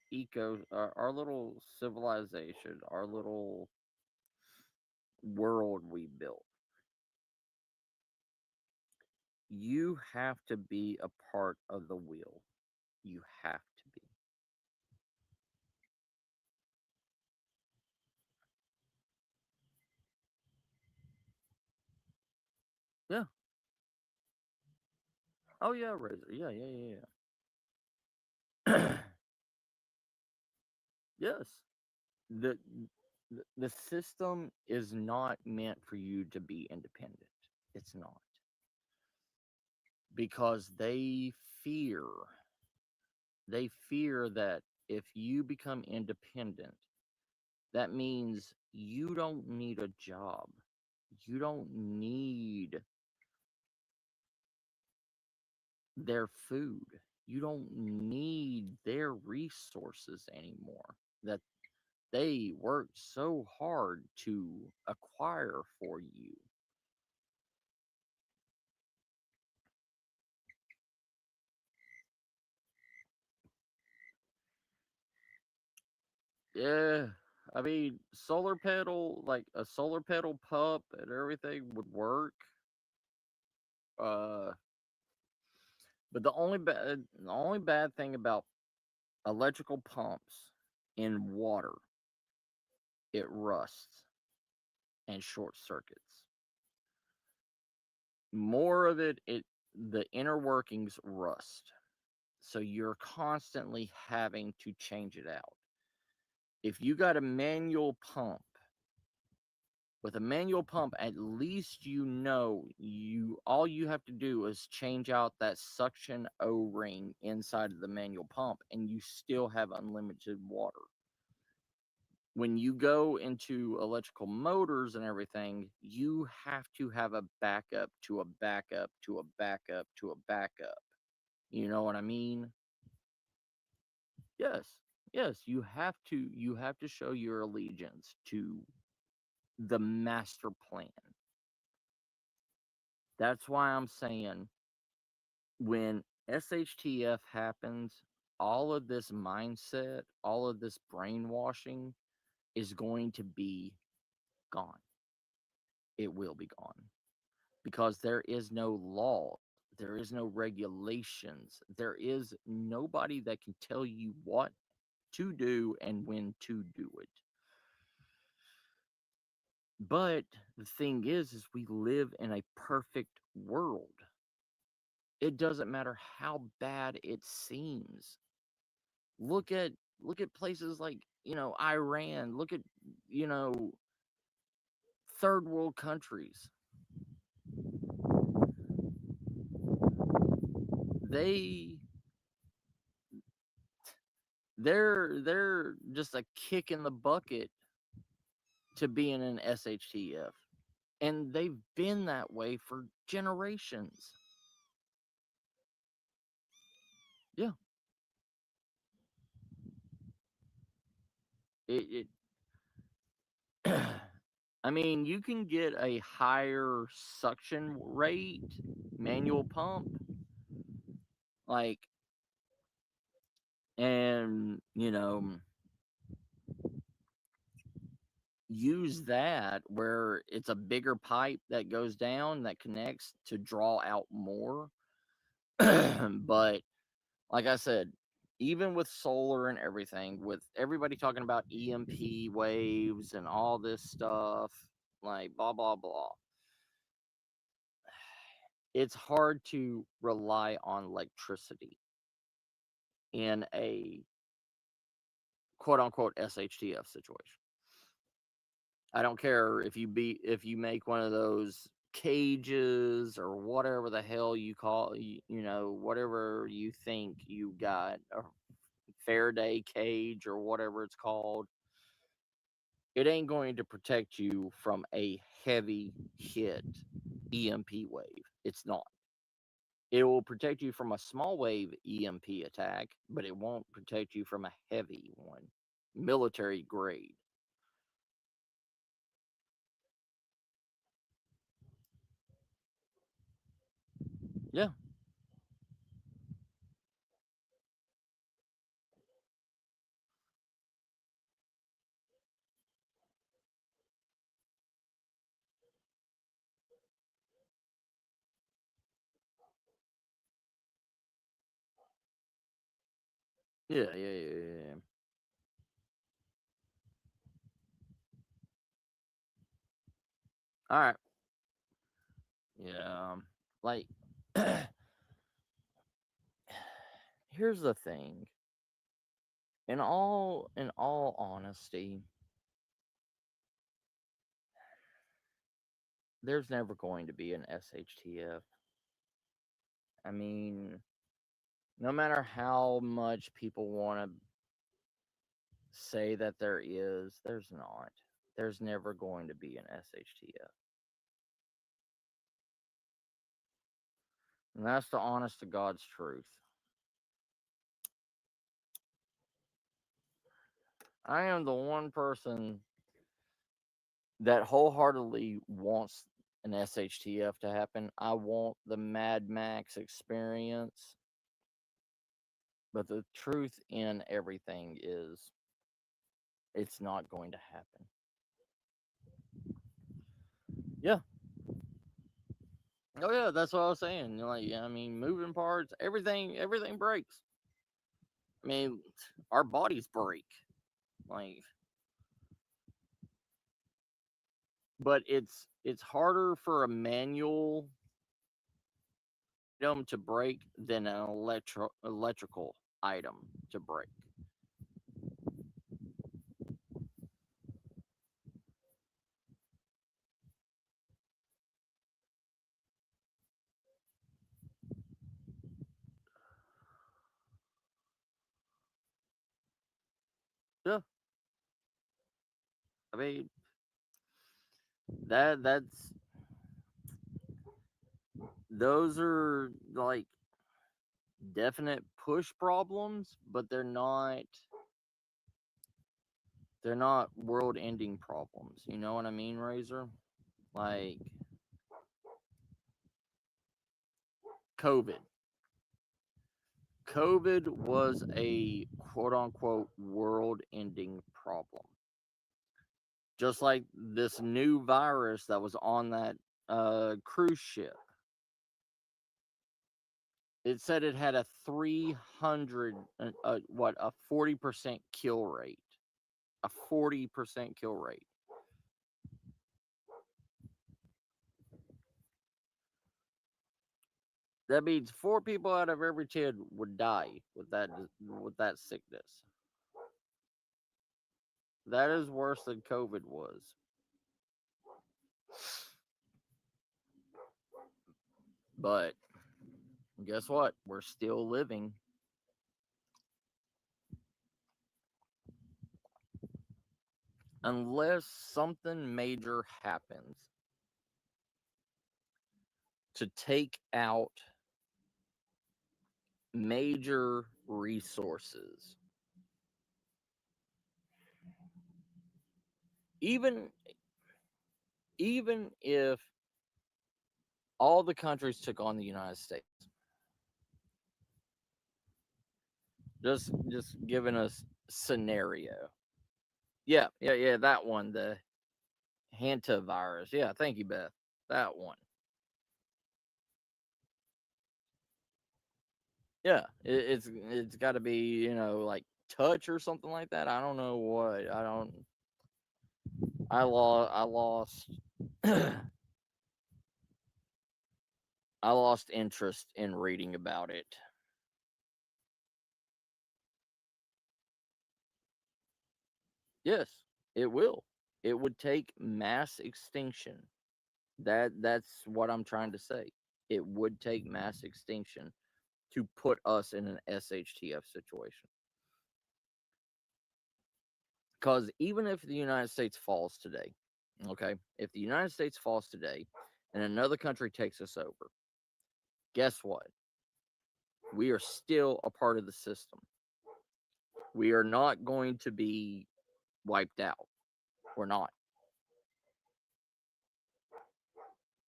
our little civilization, our little world we built. You have to be a part of the wheel. You have to be. Yeah. Oh yeah, Razor. Yeah, yeah, yeah, yeah. Yes. The the system is not meant for you to be independent. It's not, because fear they fear that if you become independent, that means you don't need a job. You don't need their food. You don't need their resources anymore that they worked so hard to acquire for you. Yeah, I mean, solar pedal, like a solar pedal pump and everything would work. Uh, but the only bad thing about electrical pumps in water, it rusts and short circuits. More of the inner workings rust. So you're constantly having to change it out. If you got a manual pump, with a manual pump, at least you all you have to do is change out that suction O-ring inside of the manual pump and you still have unlimited water. When you go into electrical motors and everything, you have to have a backup to a backup to a backup to a backup. You know what I mean? Yes. Yes, you have to show your allegiance to the master plan. That's why I'm saying, when SHTF happens, all of this mindset, all of this brainwashing is going to be gone. It will be gone, because there is no law, there is no regulations, there is nobody that can tell you what to do and when to do it. But the thing is we live in a perfect world. It doesn't matter how bad it seems. Look at look at places like, Iran. Look at, you know, third world countries. They they're just a kick in the bucket to being an SHTF. And they've been that way for generations. Yeah. It I mean, you can get a higher suction rate manual pump, like, and, use that where it's a bigger pipe that goes down that connects to draw out more. But like I said, even with solar and everything, with everybody talking about EMP waves and all this stuff, like blah blah blah, it's hard to rely on electricity in a quote unquote SHTF situation. I don't care if you make one of those cages or whatever the hell you call, whatever you think you got, a Faraday cage or whatever it's called, it ain't going to protect you from a heavy hit EMP wave. It's not. It will protect you from a small wave EMP attack, but it won't protect you from a heavy one, military grade. Yeah, yeah. All right. Yeah. Like, here's the thing. In all honesty, there's never going to be an SHTF. I mean, no matter how much people want to say that there's not. There's never going to be an SHTF. And that's the honest to God's truth. I am the one person that wholeheartedly wants an SHTF to happen. I want the Mad Max experience. But the truth in everything is it's not going to happen. Yeah. Oh yeah, that's what I was saying. Like, yeah, I mean, moving parts, everything breaks. I mean, our bodies break. Like, but it's harder for a manual item to break than an electrical item to break. Yeah. I mean, that's those are like definite push problems, but they're not world ending problems. You know what I mean, Razor? Like COVID. COVID was a quote unquote world ending problem. Just like this new virus that was on that cruise ship. It said it had a 300, a 40% kill rate. A 40% kill rate. That means 4 people out of every 10 would die with that sickness. That is worse than COVID was. But guess what? We're still living. Unless something major happens to take out major resources. Even even if all the countries took on the United States, just giving us scenario. Yeah, that one, the hantavirus. Yeah, thank you, Beth. That one. Yeah, it's got to be like touch or something like that. I don't know what. I don't. I lost. I lost interest in reading about it. Yes, it will. It would take mass extinction That's what I'm trying to say. It would take mass extinction to put us in an SHTF situation. Because even if the United States falls today, okay, if the United States falls today and another country takes us over, guess what? We are still a part of the system. We are not going to be wiped out. We're not.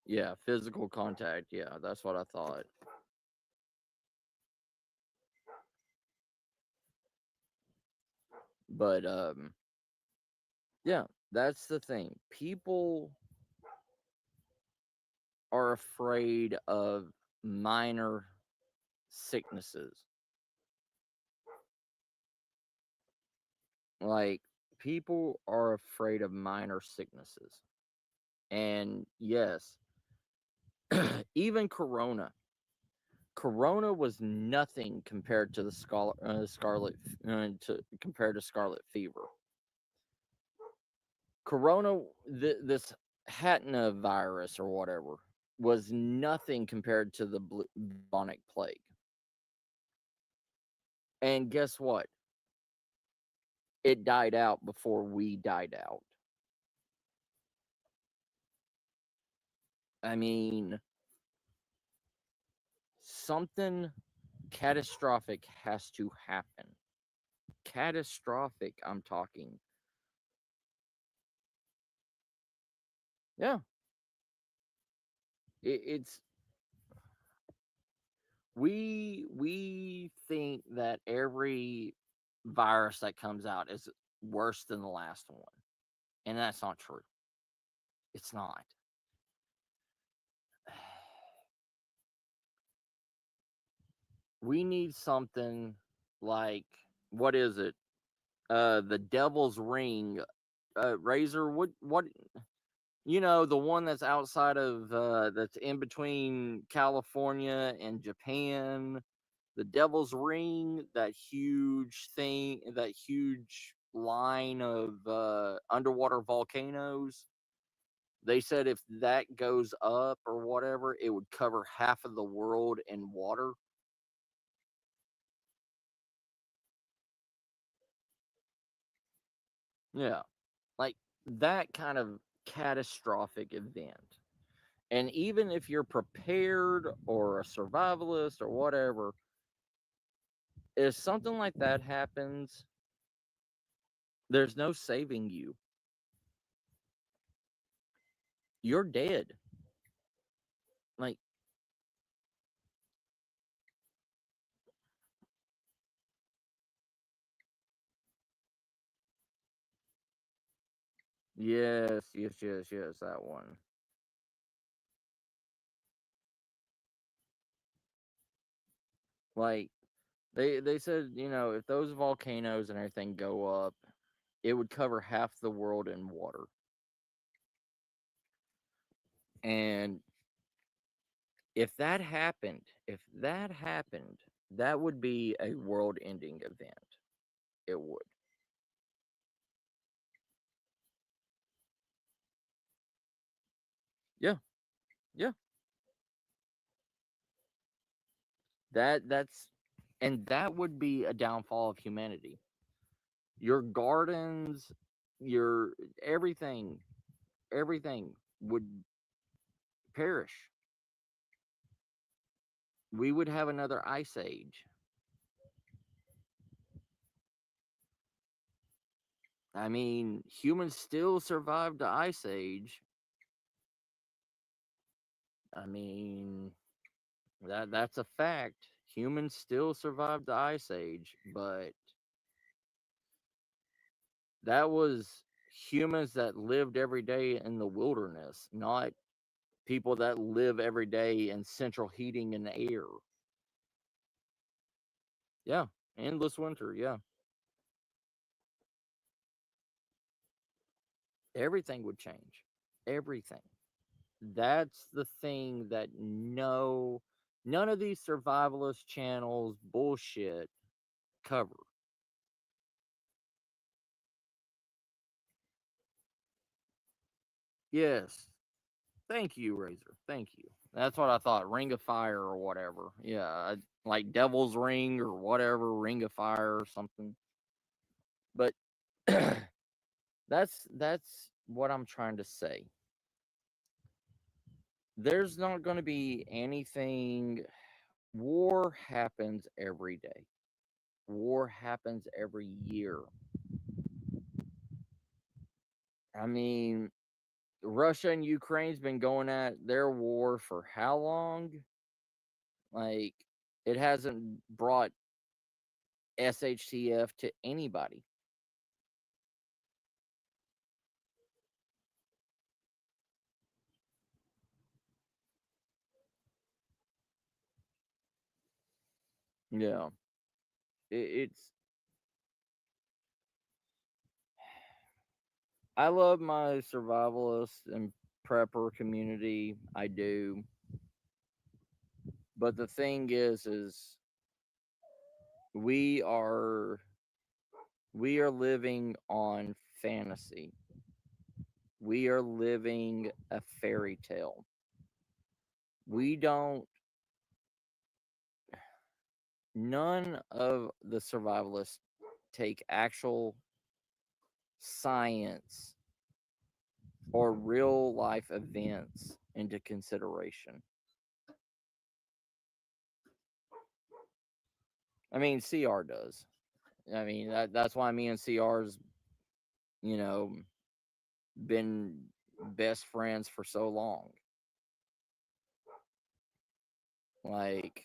Yeah, physical contact. Yeah, that's what I thought. But yeah, that's the thing. People are afraid of minor sicknesses. Like, people are afraid of minor sicknesses. And yes, even Corona was nothing compared to the compared to scarlet fever. Corona, this Hatna virus or whatever, was nothing compared to the bubonic plague. And guess what? It died out before we died out. I mean, something catastrophic has to happen. Catastrophic, I'm talking. Yeah, it's we think that every virus that comes out is worse than the last one, and that's not true. It's not. We need something like, what is it? The Devil's Ring, Razor. What? The one that's outside of that's in between California and Japan. The Devil's Ring, that huge thing, that huge line of underwater volcanoes. They said if that goes up or whatever, it would cover half of the world in water. Yeah, like that kind of catastrophic event. And even if you're prepared or a survivalist or whatever, if something like that happens, there's no saving you. You're dead. Like, yes, yes, yes, yes, that one. Like, they said, if those volcanoes and everything go up, it would cover half the world in water. And if that happened, that would be a world-ending event. It would. Yeah, yeah. That's and that would be a downfall of humanity. Your gardens, your everything, everything would perish. We would have another ice age. I mean, humans still survived the ice age. I mean, that's a fact. Humans still survived the ice age, but that was humans that lived every day in the wilderness, not people that live every day in central heating and air. Yeah, endless winter. Yeah, everything would change. Everything. That's the thing that none of these survivalist channels bullshit cover. Yes, Thank you, Razor. Thank you. That's what I thought. Ring of Fire or whatever. Yeah, like Devil's Ring or whatever, Ring of Fire or something. But that's what I'm trying to say. There's not going to be anything. War happens every day. War happens every year. I mean, Russia and Ukraine's been going at their war for how long? Like, it hasn't brought SHTF to anybody. Yeah, it's. I love my survivalist and prepper community. I do, but the thing is we are we are living on fantasy. We are living a fairy tale. We don't. None of the survivalists take actual science or real life events into consideration. I mean, CR does. I mean, that's why me and CR's, you know, been best friends for so long. Like,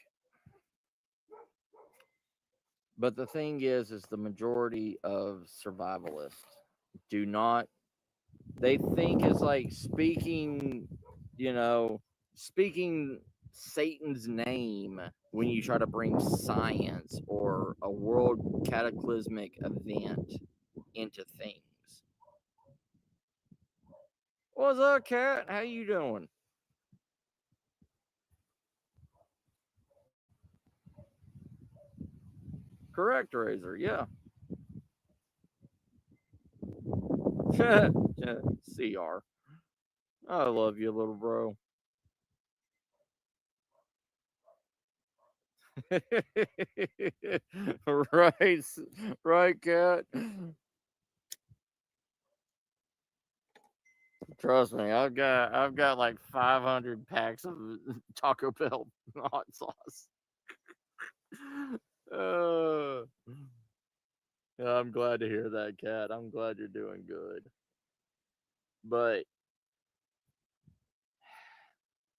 but the thing is the majority of survivalists do not. They think it's like speaking, you know, speaking Satan's name when you try to bring science or a world cataclysmic event into things. What's up, cat? How you doing? Correct, Razor. Yeah. CR. I love you, little bro. Right, right, cat. Trust me, I've got like 500 packs of Taco Bell hot sauce. Uh, yeah, I'm glad to hear that, cat. I'm glad you're doing good. But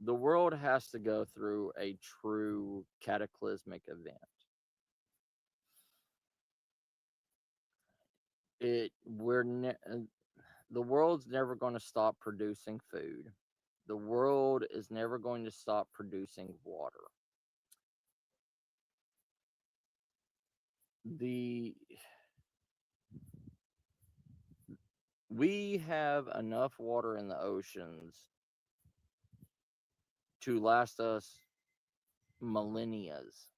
the world has to go through a true cataclysmic event. It we're ne- The world's never going to stop producing food. The world is never going to stop producing water. The We have enough water in the oceans to last us millennias,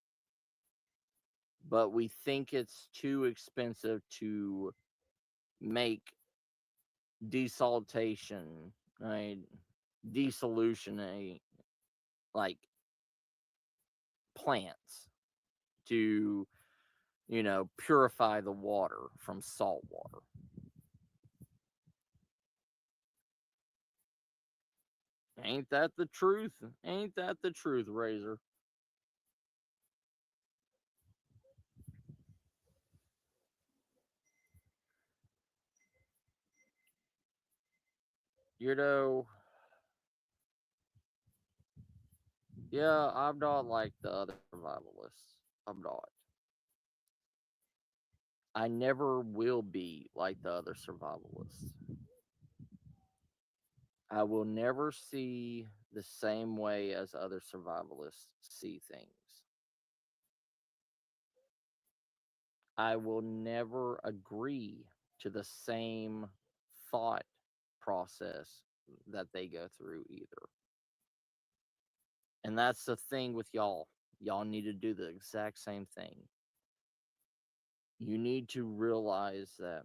but we think it's too expensive to make desaltation, right? Desolutionate like plants to, purify the water from salt water. Ain't that the truth? Ain't that the truth, Razor? You know, yeah, I'm not like the other survivalists. I'm not. I never will be like the other survivalists. I will never see the same way as other survivalists see things. I will never agree to the same thought process that they go through either. And that's the thing with y'all. Y'all need to do the exact same thing. You need to realize that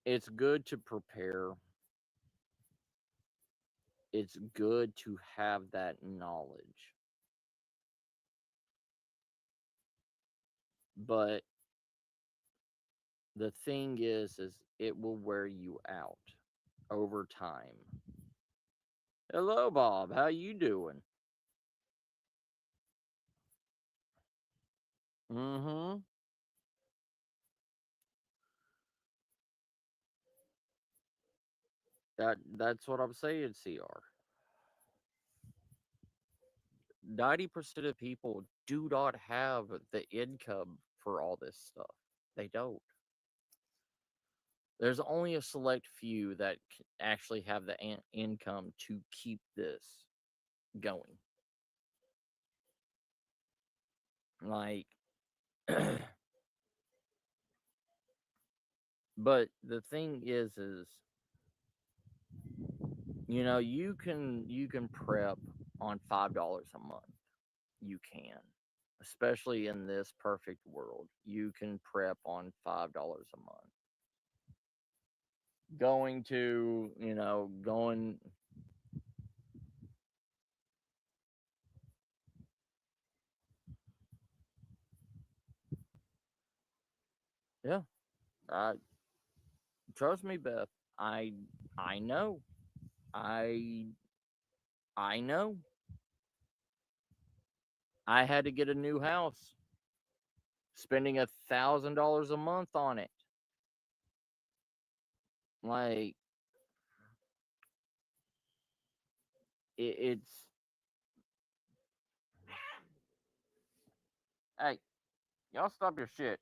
it's good to prepare, it's good to have that knowledge. But the thing is it will wear you out over time. Hello, Bob. How you doing? Mm-hmm. That's what I'm saying, CR. 90% of people do not have the income for all this stuff. They don't. There's only a select few that actually have the income to keep this going. Like, but the thing is, you can prep on $5 a month. You can, especially in this perfect world. You can prep on $5 a month. Going to, going, yeah. I Trust me, Beth. I I know. I I know. I had to get a new house, spending $1,000 a month on it. Like it's hey, y'all stop your shit.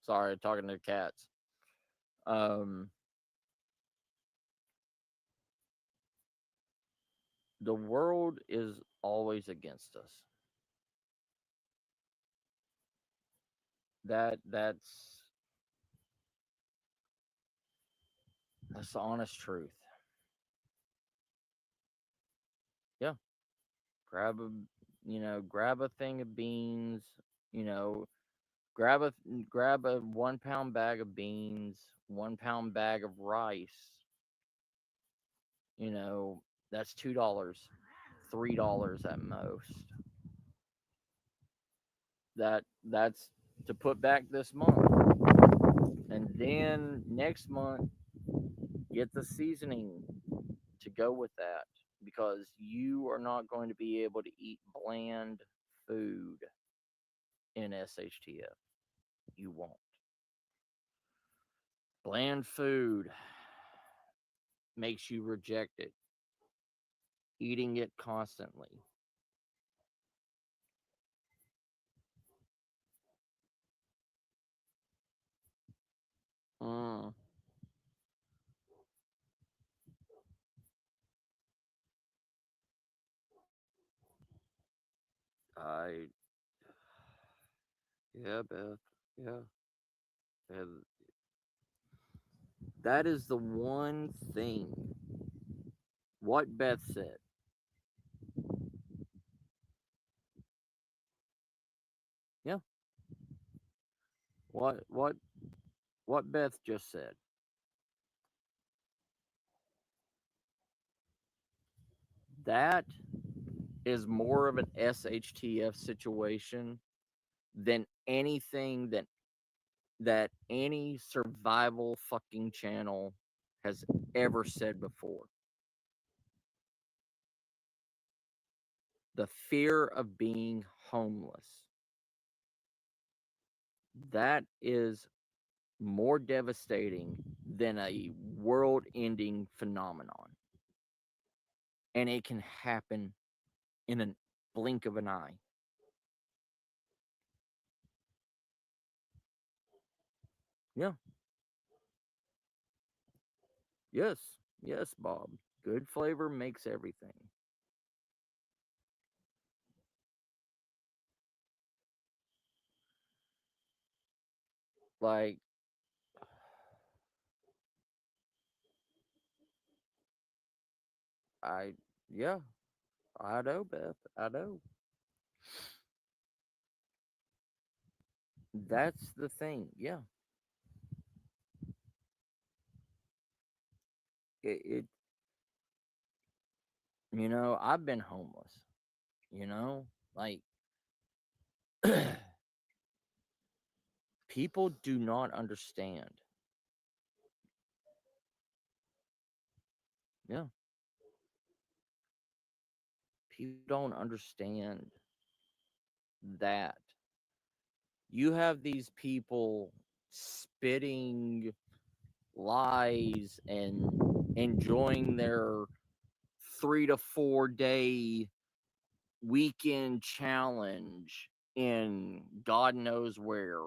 Sorry, talking to cats. Um, the world is always against us. That's the honest truth. Yeah, grab a grab a thing of beans. You know, grab a 1 pound bag of beans, 1 pound bag of rice. You know, that's $2, $3 at most. That's to put back this month, and then next month get the seasoning to go with that because you are not going to be able to eat bland food in SHTF. You won't. Bland food makes you reject it, eating it constantly. Mm, I Yeah, Beth. Yeah. And that is the one thing. What Beth said. Yeah. What Beth just said. That is more of an SHTF situation than anything that any survival fucking channel has ever said before. The fear of being homeless. That is more devastating than a world ending phenomenon. And it can happen in a blink of an eye. Yeah. Yes. Yes, Bob. Good flavor makes everything. Like, I, yeah, I know, Beth. I know. That's the thing. Yeah. It I've been homeless, you know? Like people do not understand. Yeah, people don't understand that. You have these people spitting lies and enjoying their 3 to 4 day weekend challenge in God knows where,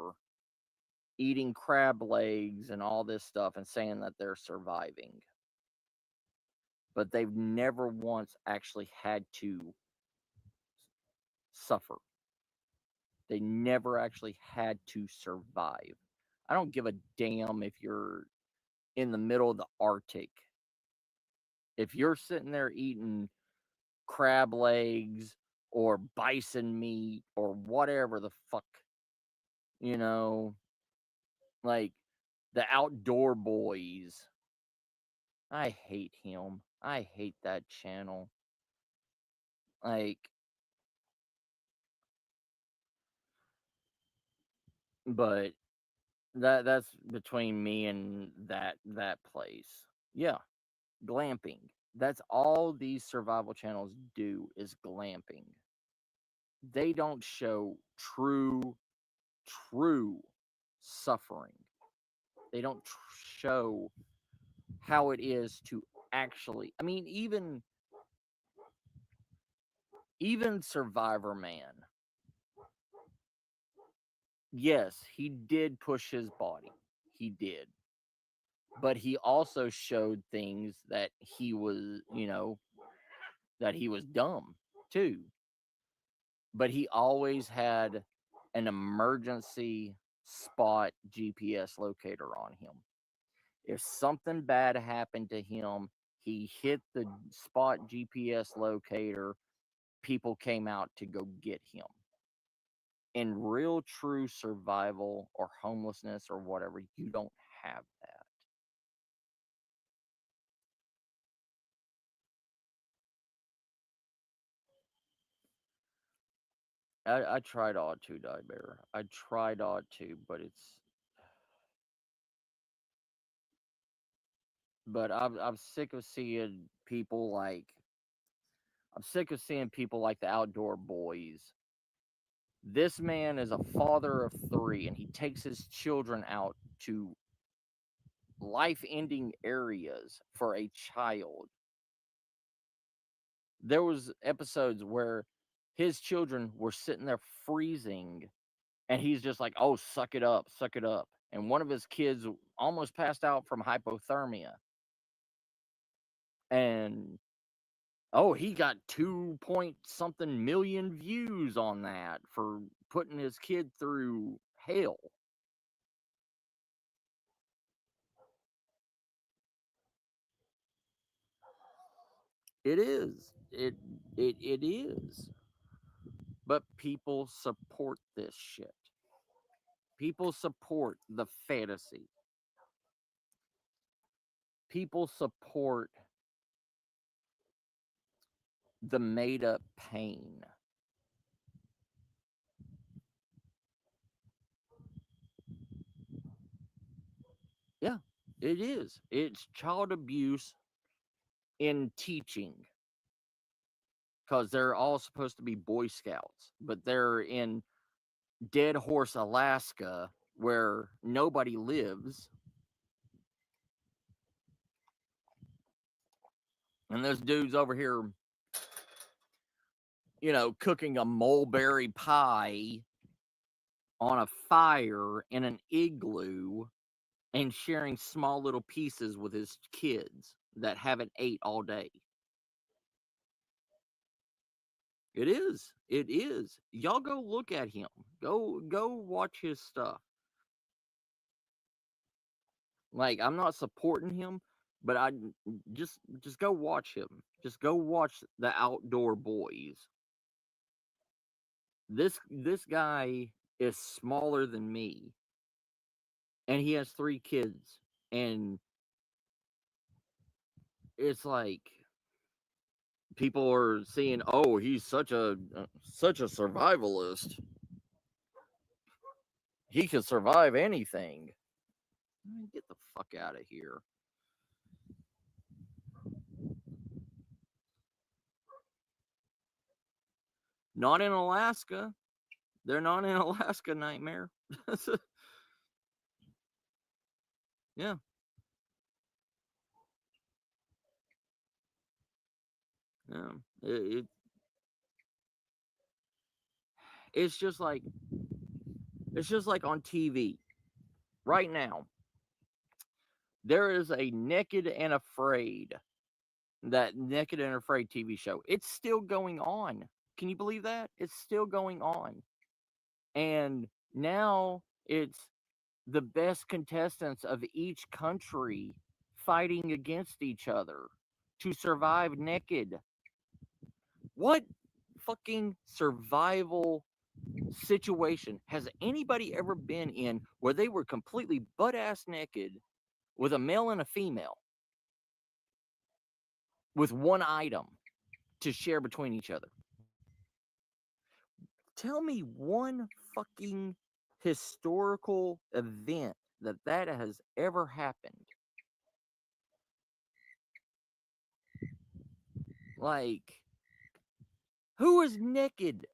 eating crab legs and all this stuff and saying that they're surviving. But they've never once actually had to suffer. They never actually had to survive. I don't give a damn if you're in the middle of the Arctic. If you're sitting there eating crab legs or bison meat or whatever the fuck, you know, like the Outdoor Boys. I hate him. I hate that channel. Like, but that's between me and that place. Yeah, glamping. That's all these survival channels do is glamping. They don't show true suffering. They don't show how it is to actually. I mean, even Survivor Man. Yes, he did push his body. He did. But he also showed things that that he was dumb too. But he always had an emergency spot GPS locator on him. If something bad happened to him, he hit the spot GPS locator, people came out to go get him. In real true survival or homelessness or whatever, you don't have that. I tried Odd to Die Bear. I tried Odd to, but I'm sick of seeing people like I'm sick of seeing people like the Outdoor Boys. This man is a father of three, and he takes his children out to life-ending areas for a child. There was episodes where his children were sitting there freezing, and he's just like, "Oh, suck it up." And one of his kids almost passed out from hypothermia, and oh, he got 2 point something million views on that for putting his kid through hell. It is. It is. But people support this shit. People support the fantasy. People support the made up pain. Yeah, it is. It's child abuse in teaching because they're all supposed to be Boy Scouts, but they're in Dead Horse, Alaska, where nobody lives. And this dude's over here, cooking a mulberry pie on a fire in an igloo and sharing small little pieces with his kids that haven't ate all day. It is. It is. Y'all go look at him. Go watch his stuff. Like, I'm not supporting him, but I just go watch him. Just go watch the Outdoor Boys. This guy is smaller than me, and he has 3 kids, and it's like people are seeing, oh, he's such a survivalist. He can survive anything. Get the fuck out of here. Not in Alaska. They're not in Alaska, Nightmare. Yeah. Yeah. It's just like on TV right now. There is a Naked and Afraid. That Naked and Afraid TV show. It's still going on. Can you believe that? It's still going on. And now it's the best contestants of each country fighting against each other to survive naked. What fucking survival situation has anybody ever been in where they were completely butt ass naked with a male and a female with one item to share between each other? Tell me one fucking historical event that has ever happened. Like, who is naked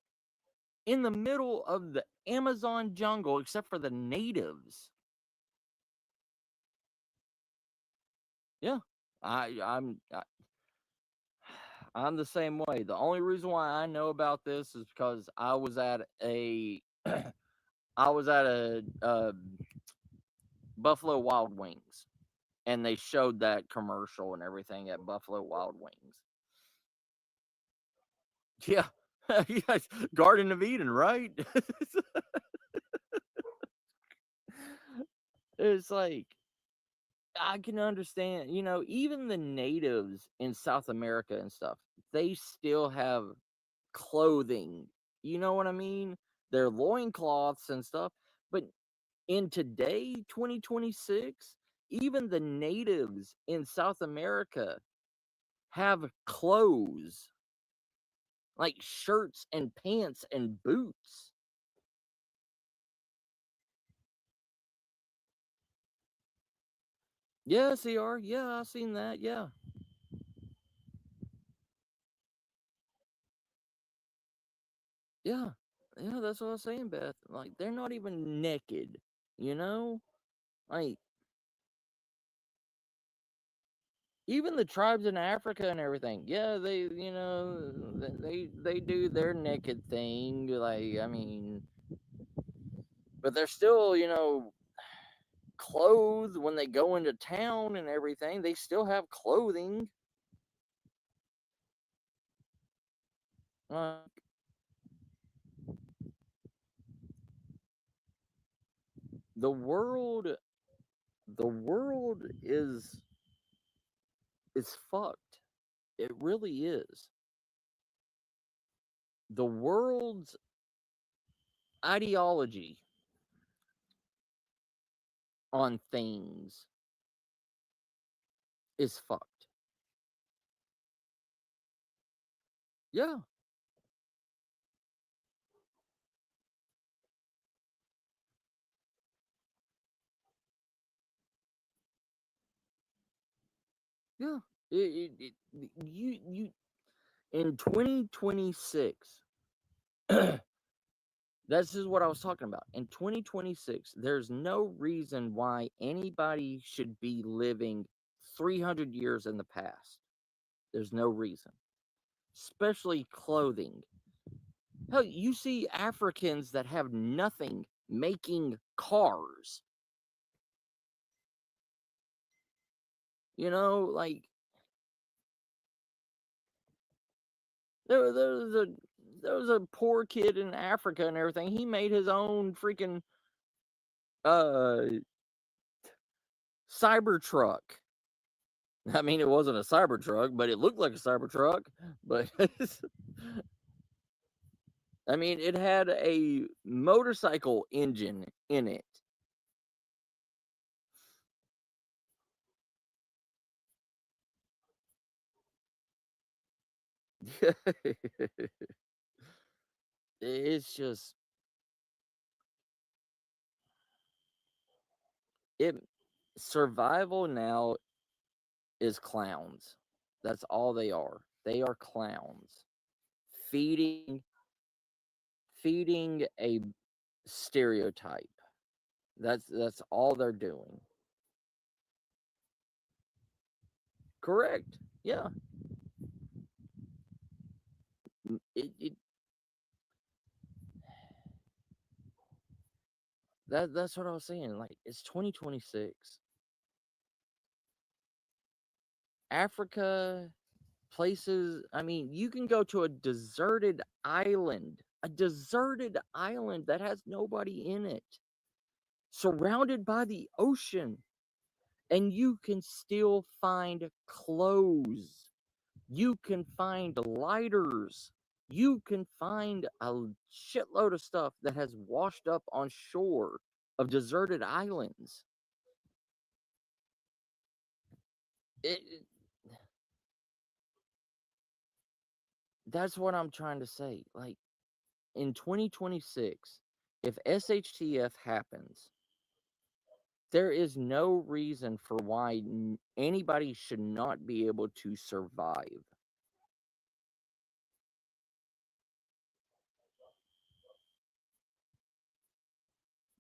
in the middle of the Amazon jungle except for the natives? Yeah, I'm the same way. The only reason why I know about this is because I was at a Buffalo Wild Wings, and they showed that commercial and everything at Buffalo Wild Wings. Yeah, yes, Garden of Eden, right? It's like, I can understand, even the natives in South America and stuff, they still have clothing. You know what I mean? Their loincloths and stuff. But in today, 2026, even the natives in South America have clothes like shirts and pants and boots. Yeah, CR. Yeah, I've seen that. Yeah. Yeah. Yeah, that's what I was saying, Beth. Like, they're not even naked, you know? Like, even the tribes in Africa and everything, yeah, they do their naked thing. Like, I mean, but they're still, clothed when they go into town and everything. They still have clothing. Uh, the world, the world is fucked. It really is. The world's ideology on things is fucked. Yeah, yeah. You in 2026. This is what I was talking about. In 2026, there's no reason why anybody should be living 300 years in the past. There's no reason, especially clothing. Hell, you see Africans that have nothing making cars. Like there was a poor kid in Africa and everything. He made his own freaking uh Cybertruck. I mean, it wasn't a Cybertruck, but it looked like a Cybertruck. But I mean, it had a motorcycle engine in it. It's just it survival now is clowns. That's all they are. They are clowns. Feeding feeding a stereotype. That's all they're doing. Correct. Yeah. It that's what I was saying. Like it's 2026. Africa, places, I mean, you can go to a deserted island that has nobody in it, surrounded by the ocean, and you can still find clothes. You can find lighters. You can find a shitload of stuff that has washed up on shore of deserted islands. It, that's what I'm trying to say. Like in 2026, if SHTF happens, there is no reason for why anybody should not be able to survive.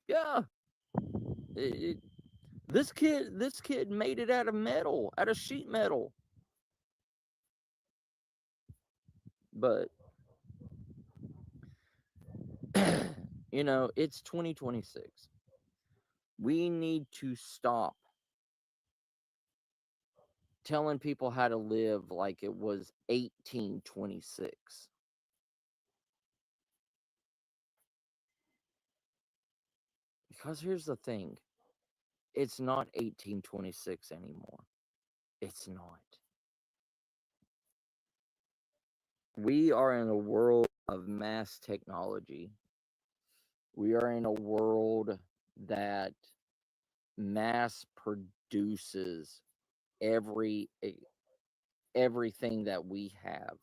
Yeah, it, this kid made it out of metal, out of sheet metal. But it's 2026. We need to stop telling people how to live like it was 1826. Because here's the thing, it's not 1826 anymore. It's not. We are in a world of mass technology. We are in a world that mass produces every everything that we have.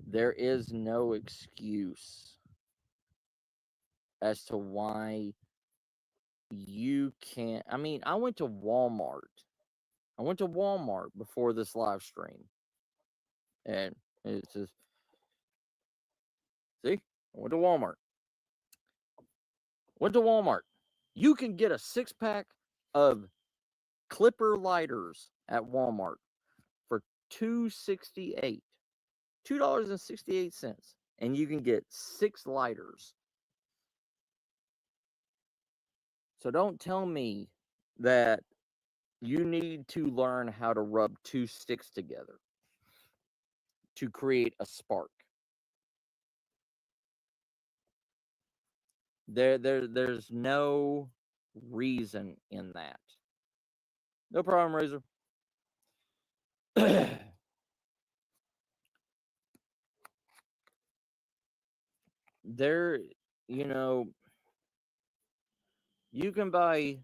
There is no excuse as to why you can't. I mean, I went to Walmart. I went to Walmart before this live stream, and it says, "See, I went to Walmart. Went to Walmart. You can get a 6 pack of Clipper lighters at Walmart for $2.68, $2.68, and you can get 6 lighters. So don't tell me that you need to learn how to rub 2 sticks together to create a spark. There's no reason in that. No problem, Razor. there, you know, you can buy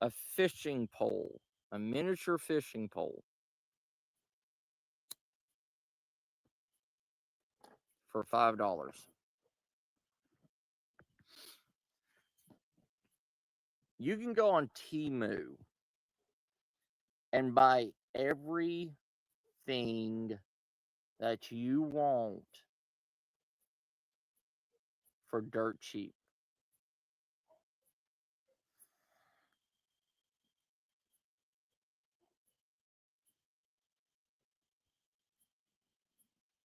a fishing pole, a miniature fishing pole, for $5. You can go on Temu and buy everything that you want for dirt cheap.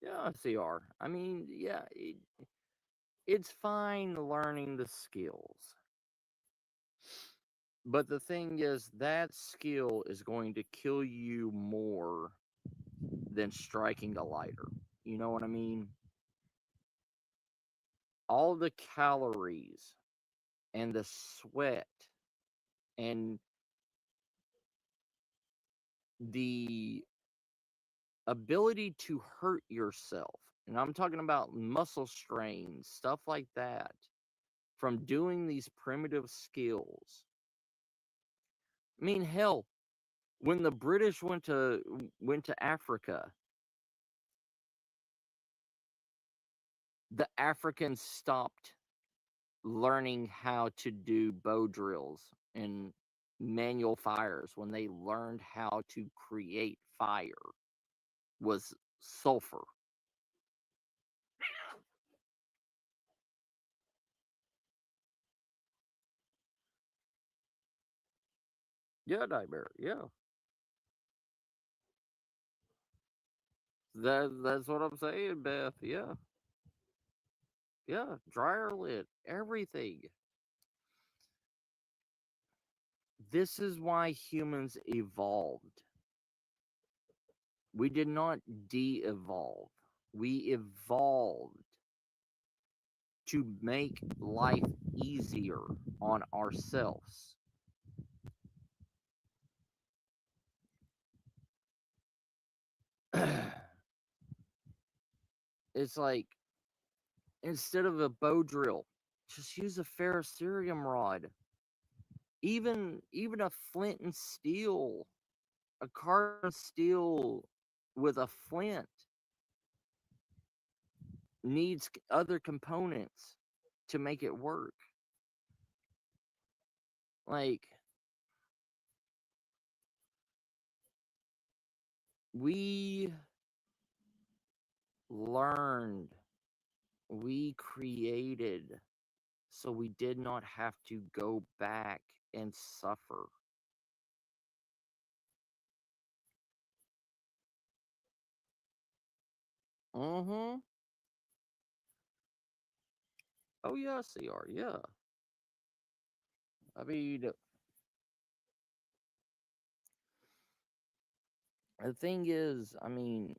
Yeah, CR. I mean, yeah, it's fine learning the skills. But the thing is, that skill is going to kill you more than striking a lighter. You know what I mean? All the calories and the sweat and the ability to hurt yourself, and I'm talking about muscle strains, stuff like that, from doing these primitive skills, I mean, hell, when the British went to Africa, the Africans stopped learning how to do bow drills and manual fires when they learned how to create fire was sulfur. Yeah, nightmare. Yeah, that's what I'm saying, Beth. Yeah, yeah. Dryer lit everything. This is why humans evolved. We did not de-evolve. We evolved to make life easier on ourselves. It's like instead of a bow drill, just use a ferrocerium rod. Even a flint and steel, a carbon steel with a flint needs other components to make it work. Like we learned, we created, so we did not have to go back and suffer. Mm-hmm. Oh yeah, CR, yeah. I mean, the thing is, I mean,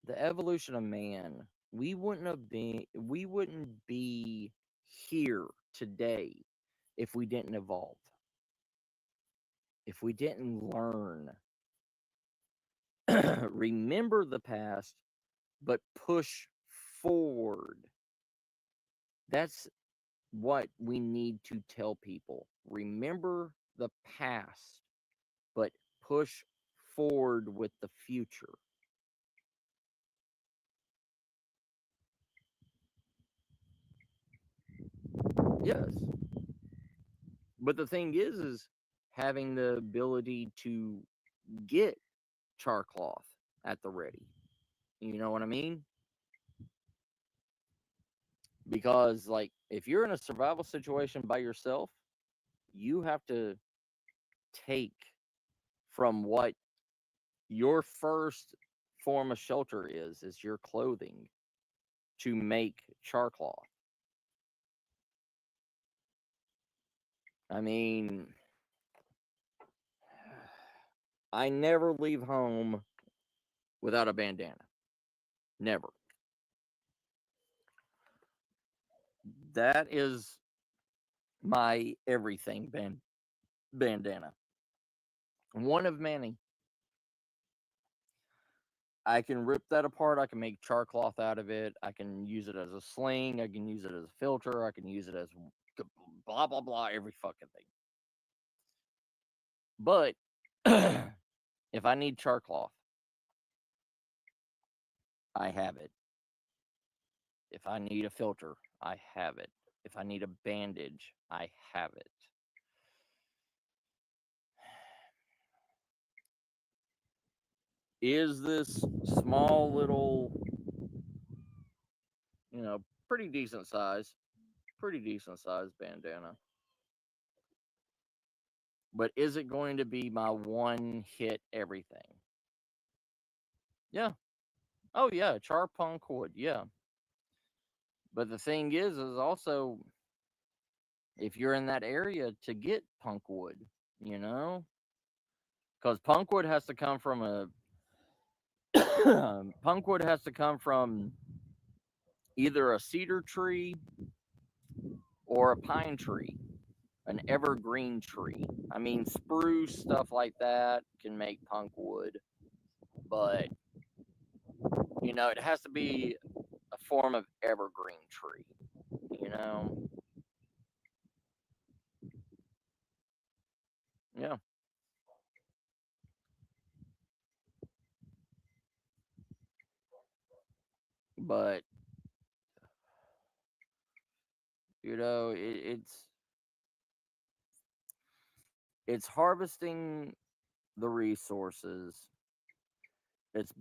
the evolution of man, we wouldn't be here today if we didn't evolve, if we didn't learn, remember the past, but push forward. That's what we need to tell people. Remember the past, but push forward with the future. Yes. But the thing is having the ability to get char cloth at the ready. You know what I mean? Because like if you're in a survival situation by yourself, you have to take from what your first form of shelter is your clothing to make char cloth. I mean, I never leave home without a bandana. Never. That is my everything bandana. One of many. I can rip that apart. I can make char cloth out of it. I can use it as a sling. I can use it as a filter. I can use it as blah blah blah. Every fucking thing. But if I need char cloth, I have it. If I need a filter, I have it. If I need a bandage, I have it. Is this small little, you know, pretty decent size, bandana? But is it going to be my one hit everything? Yeah. Oh yeah, char punk wood. Yeah. But the thing is also if you're in that area to get punk wood, you know, because punk wood has to come from a punk wood has to come from either a cedar tree or a pine tree, an evergreen tree. I mean, spruce stuff like that can make punk wood, but you know, it has to be a form of evergreen tree. You know, But it's harvesting the resources. It's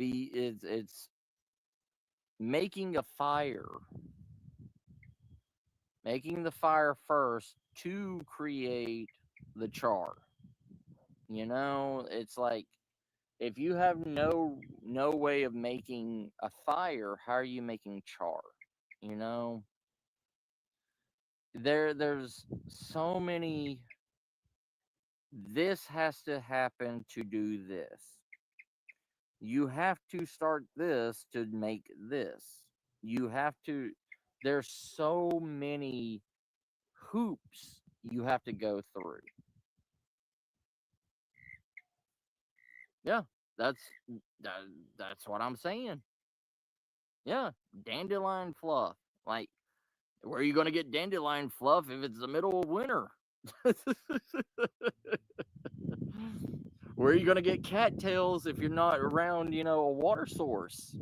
making a fire, making the fire first to create the char. It's like, if you have no way of making a fire, how are you making char? You know, there's so many. This has to happen to do this. You have to start this to make this. You have to. There's so many hoops you have to go through. Yeah, that's that, that's what I'm saying. Yeah, dandelion fluff. Like, where are you going to get dandelion fluff if it's the middle of winter? Where are you going to get cattails if you're not around, a water source?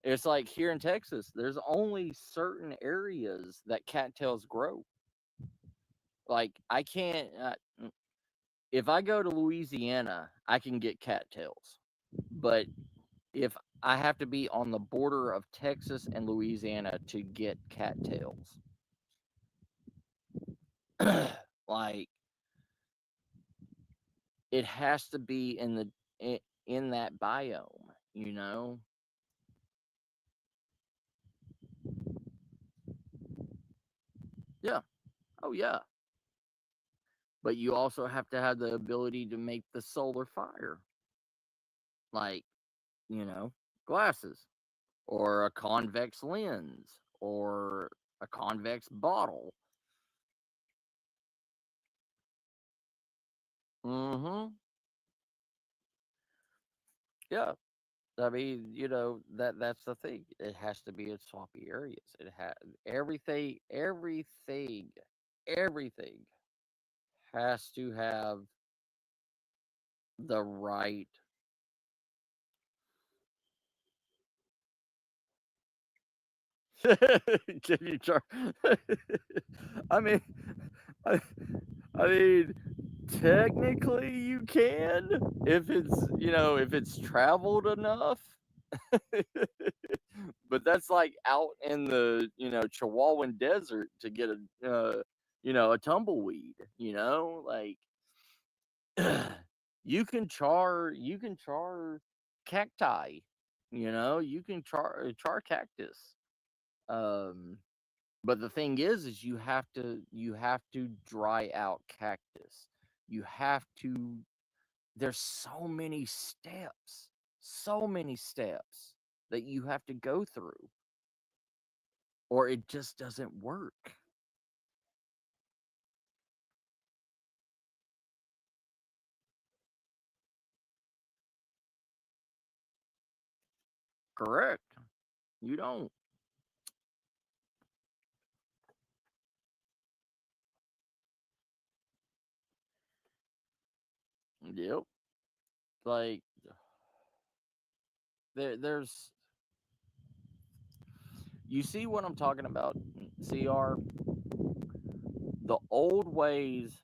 It's like here in Texas, there's only certain areas that cattails grow. Like, I can't, if I go to Louisiana, I can get cattails. But if I have to be on the border of Texas and Louisiana to get cattails, like, it has to be in that biome, you know? Yeah. Oh yeah. But you also have to have the ability to make the solar fire, like, you know, glasses, or a convex lens, or a convex bottle. Mm-hmm. Yeah. I mean, that's the thing. It has to be in swampy areas. It has everything has to have the right. Can you charge? I mean, I, I mean, technically you can, if it's traveled enough. But that's like out in the Chihuahuan desert to get a tumbleweed. Like, you can char cacti. You can char cactus. Um, but the thing is you have to dry out cactus. You have to. There's so many steps that you have to go through, or it just doesn't work. Correct. You don't. Yep. Like, there's you see what I'm talking about, CR? The old ways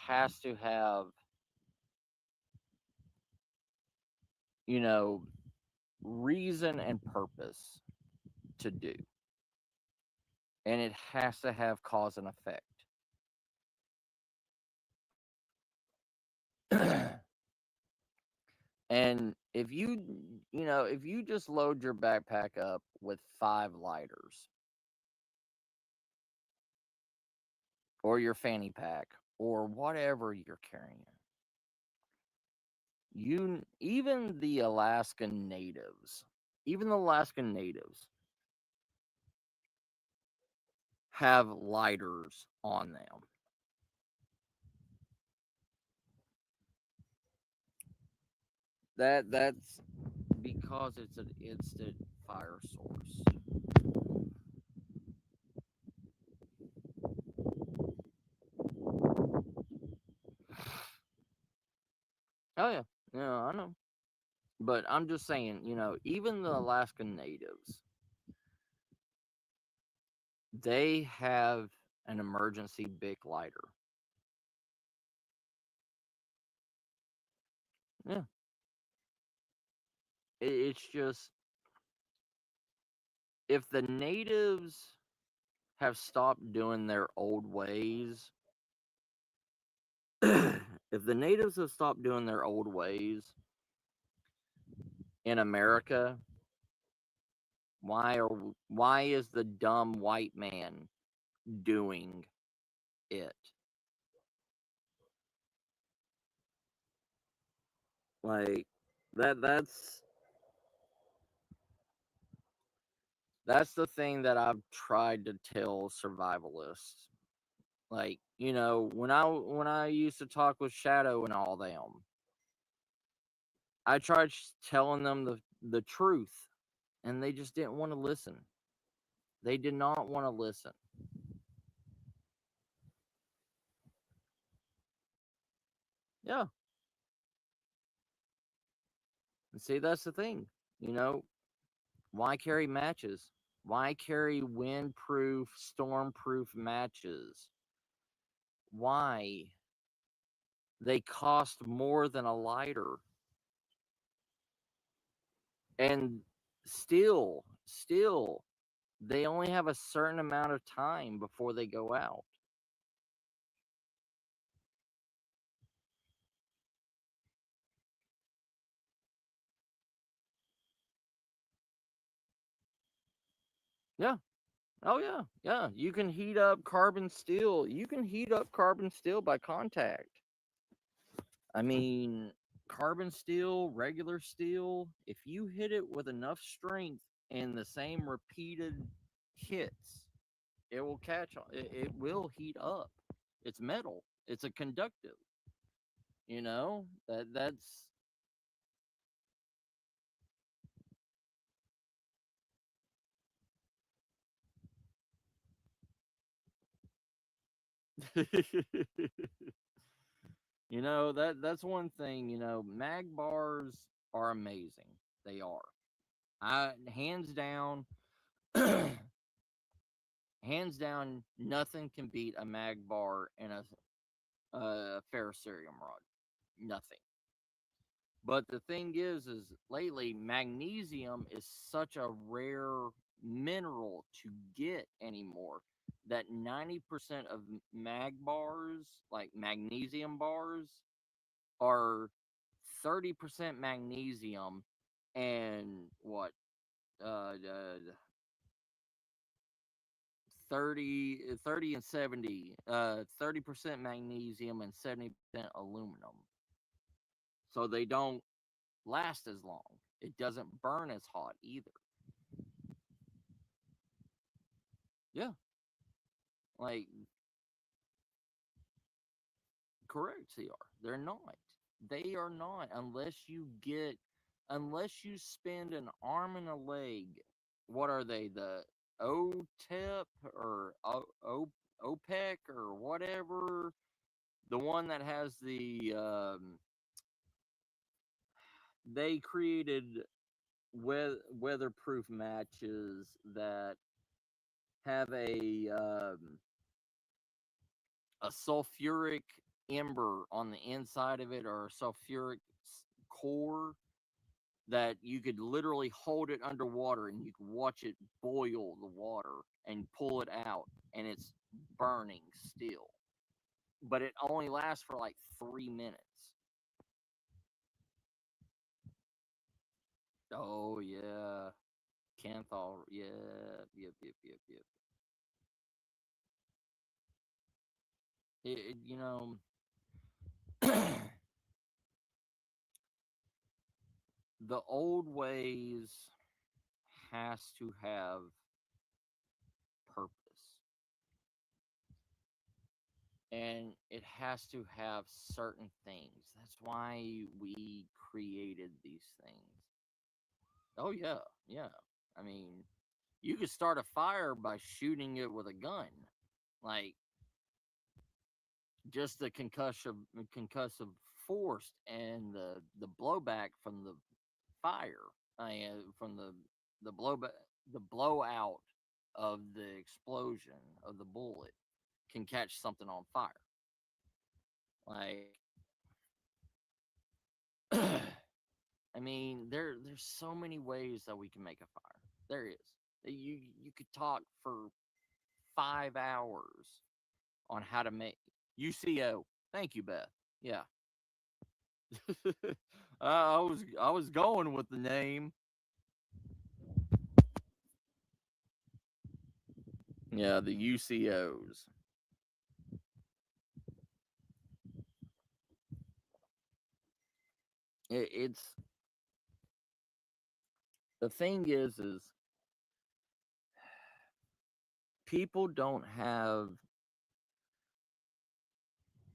has to have, you know, reason and purpose to do. And it has to have cause and effect. And if you just load your backpack up with 5 lighters, or your fanny pack, or whatever you're carrying, even the Alaskan natives, even the Alaskan natives have lighters on them. That's because it's an instant fire source. Oh yeah, yeah, I know. But I'm just saying, even the Alaskan natives, they have an emergency Bic lighter. Yeah. It's just, if the natives have stopped doing their old ways, if the natives have stopped doing their old ways in America, why is the dumb white man doing it? Like that's the thing that I've tried to tell survivalists. Like, when I used to talk with Shadow and all them, I tried telling them the truth, and they just didn't want to listen. They did not want to listen. Yeah. And see, that's the thing. Why carry matches? Why carry windproof, stormproof matches? Why? They cost more than a lighter. And still, they only have a certain amount of time before they go out. Yeah. Oh yeah. Yeah. You can heat up carbon steel. You can heat up carbon steel by contact. I mean, carbon steel, regular steel, if you hit it with enough strength and the same repeated hits, it will catch on. It will heat up. It's metal. It's a conductive. That's that's one thing. Mag bars are amazing. They are. I hands down, hands down, nothing can beat a mag bar and a ferrocerium rod. Nothing. But the thing is lately magnesium is such a rare mineral to get anymore that 90% of mag bars, like magnesium bars, are 30% magnesium and what? Uh, uh 30 and 70, 30% magnesium and 70% aluminum. So they don't last as long. It doesn't burn as hot either. Yeah, like, correct, they are. They're not. They are not unless you spend an arm and a leg. What are they? The OTEP or OPEC or whatever. The one that has they created weatherproof matches that have a sulfuric ember on the inside of it, or a sulfuric core, that you could literally hold it underwater and you could watch it boil the water and pull it out, and it's burning still. But it only lasts for like 3 minutes. Oh yeah, Canthal. Yeah, yep. It, you know, the old ways has to have purpose, and it has to have certain things. That's why we created these things. Oh yeah, yeah. I mean, you could start a fire by shooting it with a gun, like, just the concussive force and the blowback from fire. From the the blowout of the explosion of the bullet can catch something on fire. Like, I mean, there's so many ways that we can make a fire. There is. You could talk for 5 hours on how to make UCO. Thank you, Beth. Yeah. I was going with the name. Yeah, the UCOs. It's the thing is people don't have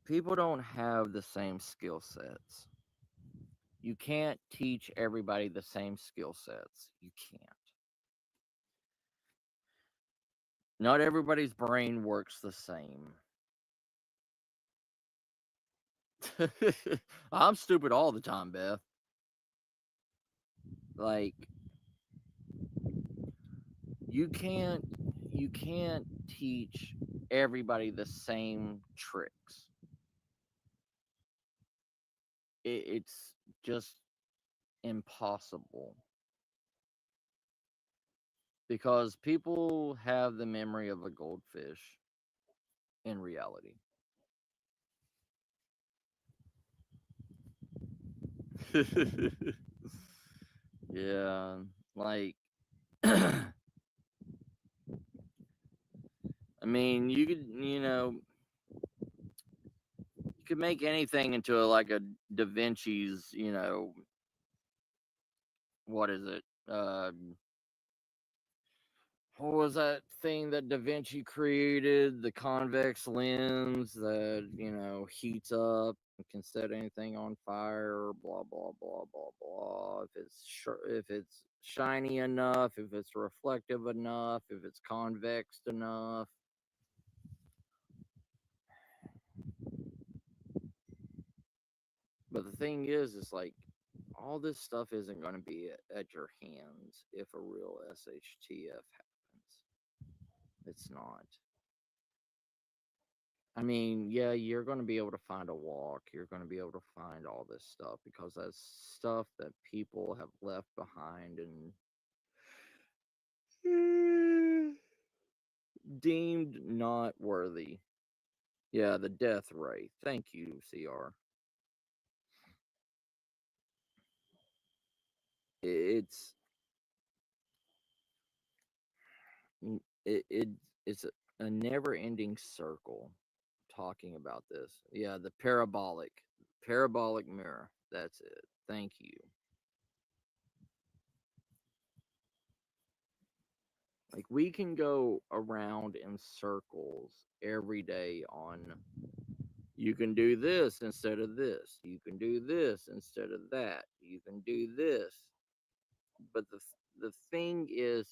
people don't have the same skill sets. You can't teach everybody the same skill sets. You can't. Not everybody's brain works the same. I'm stupid all the time, Beth. Like, you can't teach everybody the same tricks. It's just impossible because people have the memory of a goldfish in reality. Yeah, like I mean, you could make anything into like a Da Vinci's, what is it? What was that thing that Da Vinci created? The convex lens that, heats up and can set anything on fire, blah blah blah blah blah. If it's shiny enough, if it's reflective enough, if it's convex enough. But the thing is like all this stuff isn't going to be at your hands if a real SHTF happens. It's not. I mean, yeah, you're going to be able to find a walk. You're going to be able to find all this stuff because that's stuff that people have left behind and deemed not worthy. Yeah, the death ray. Thank you, CR. It's it it's a never-ending circle talking about this. Yeah, the parabolic mirror. That's it. Thank you. Like we can go around in circles every day on you can do this instead of this. You can do this instead of that. You can do this. But the thing is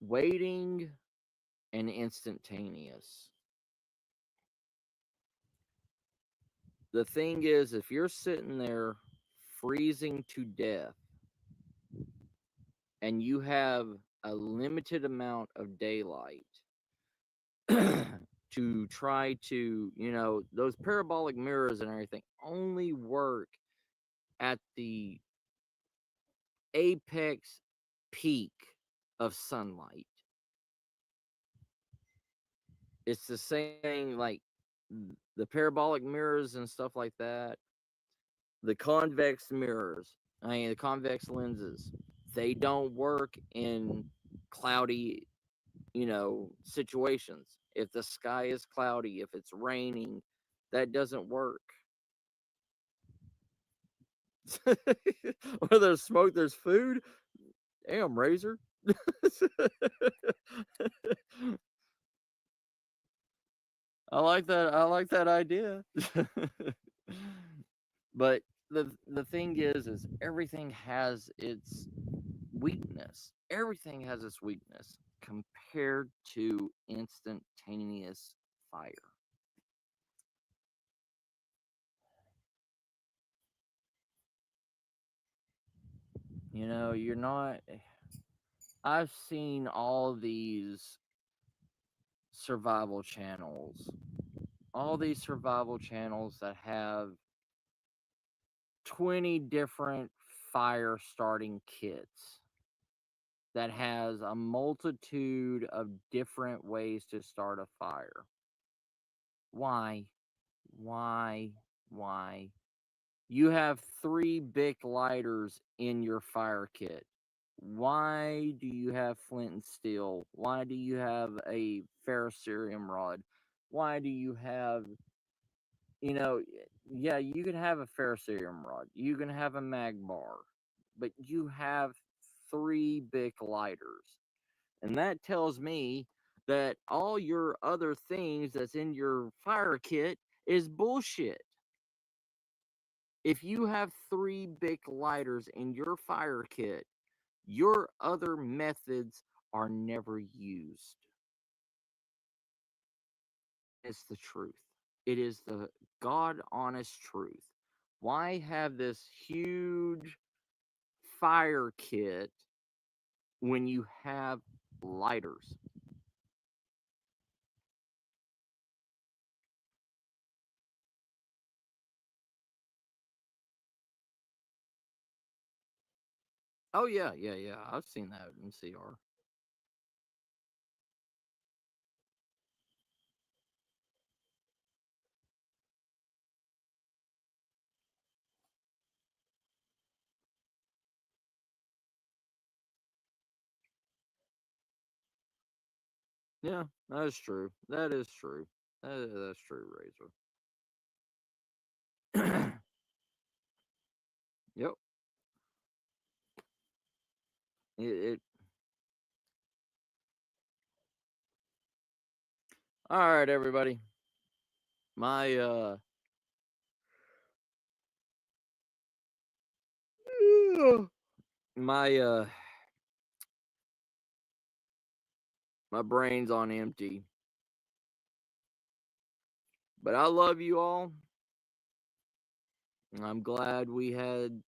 waiting and instantaneous. The thing is if you're sitting there freezing to death and you have a limited amount of daylight to try to, those parabolic mirrors and everything only work at the apex peak of sunlight. It's the same like the parabolic mirrors and stuff like that. The convex mirrors, the convex lenses, they don't work in cloudy, situations. If the sky is cloudy, if it's raining, that doesn't work. Where there's smoke, there's food. Damn, Razor. I like that. I like that idea. But the thing is everything has its weakness. Everything has its weakness compared to instantaneous fire. You're not. I've seen all these survival channels, that have 20 different fire starting kits, that has a multitude of different ways to start a fire. Why? Why? Why? You have 3 Bic lighters in your fire kit. Why do you have flint and steel? Why do you have a ferrocerium rod? Why do you have, you know, yeah, you can have a ferrocerium rod. You can have a mag bar, but you have 3 Bic lighters. And that tells me that all your other things that's in your fire kit is bullshit. If you have 3 Bic lighters in your fire kit, your other methods are never used. It's the truth. It is the God honest truth. Why have this huge fire kit when you have lighters? Oh yeah, yeah, yeah. I've seen that in CR. Yeah, that is true. That is true. That's true, Razor. Yep. It. All right, everybody. My my my brain's on empty. But I love you all. I'm glad we had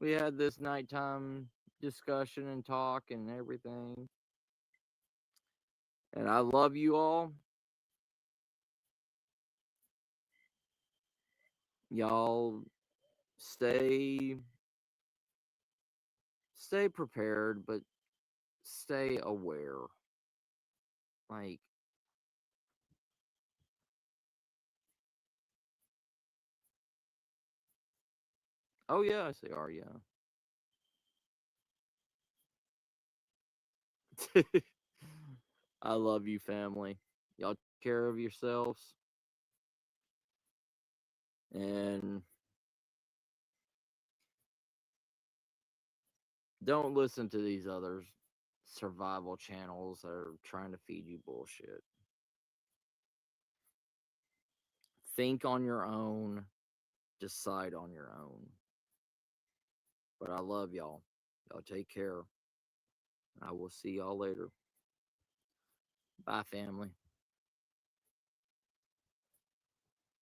this nighttime discussion and talk and everything. And I love you all. Y'all stay prepared, but stay aware. Like, oh yeah, I say are, yeah. I love you, family. Y'all take care of yourselves. And don't listen to these other survival channels that are trying to feed you bullshit. Think on your own, decide on your own. But I love y'all. Y'all take care. I will see y'all later. Bye, family.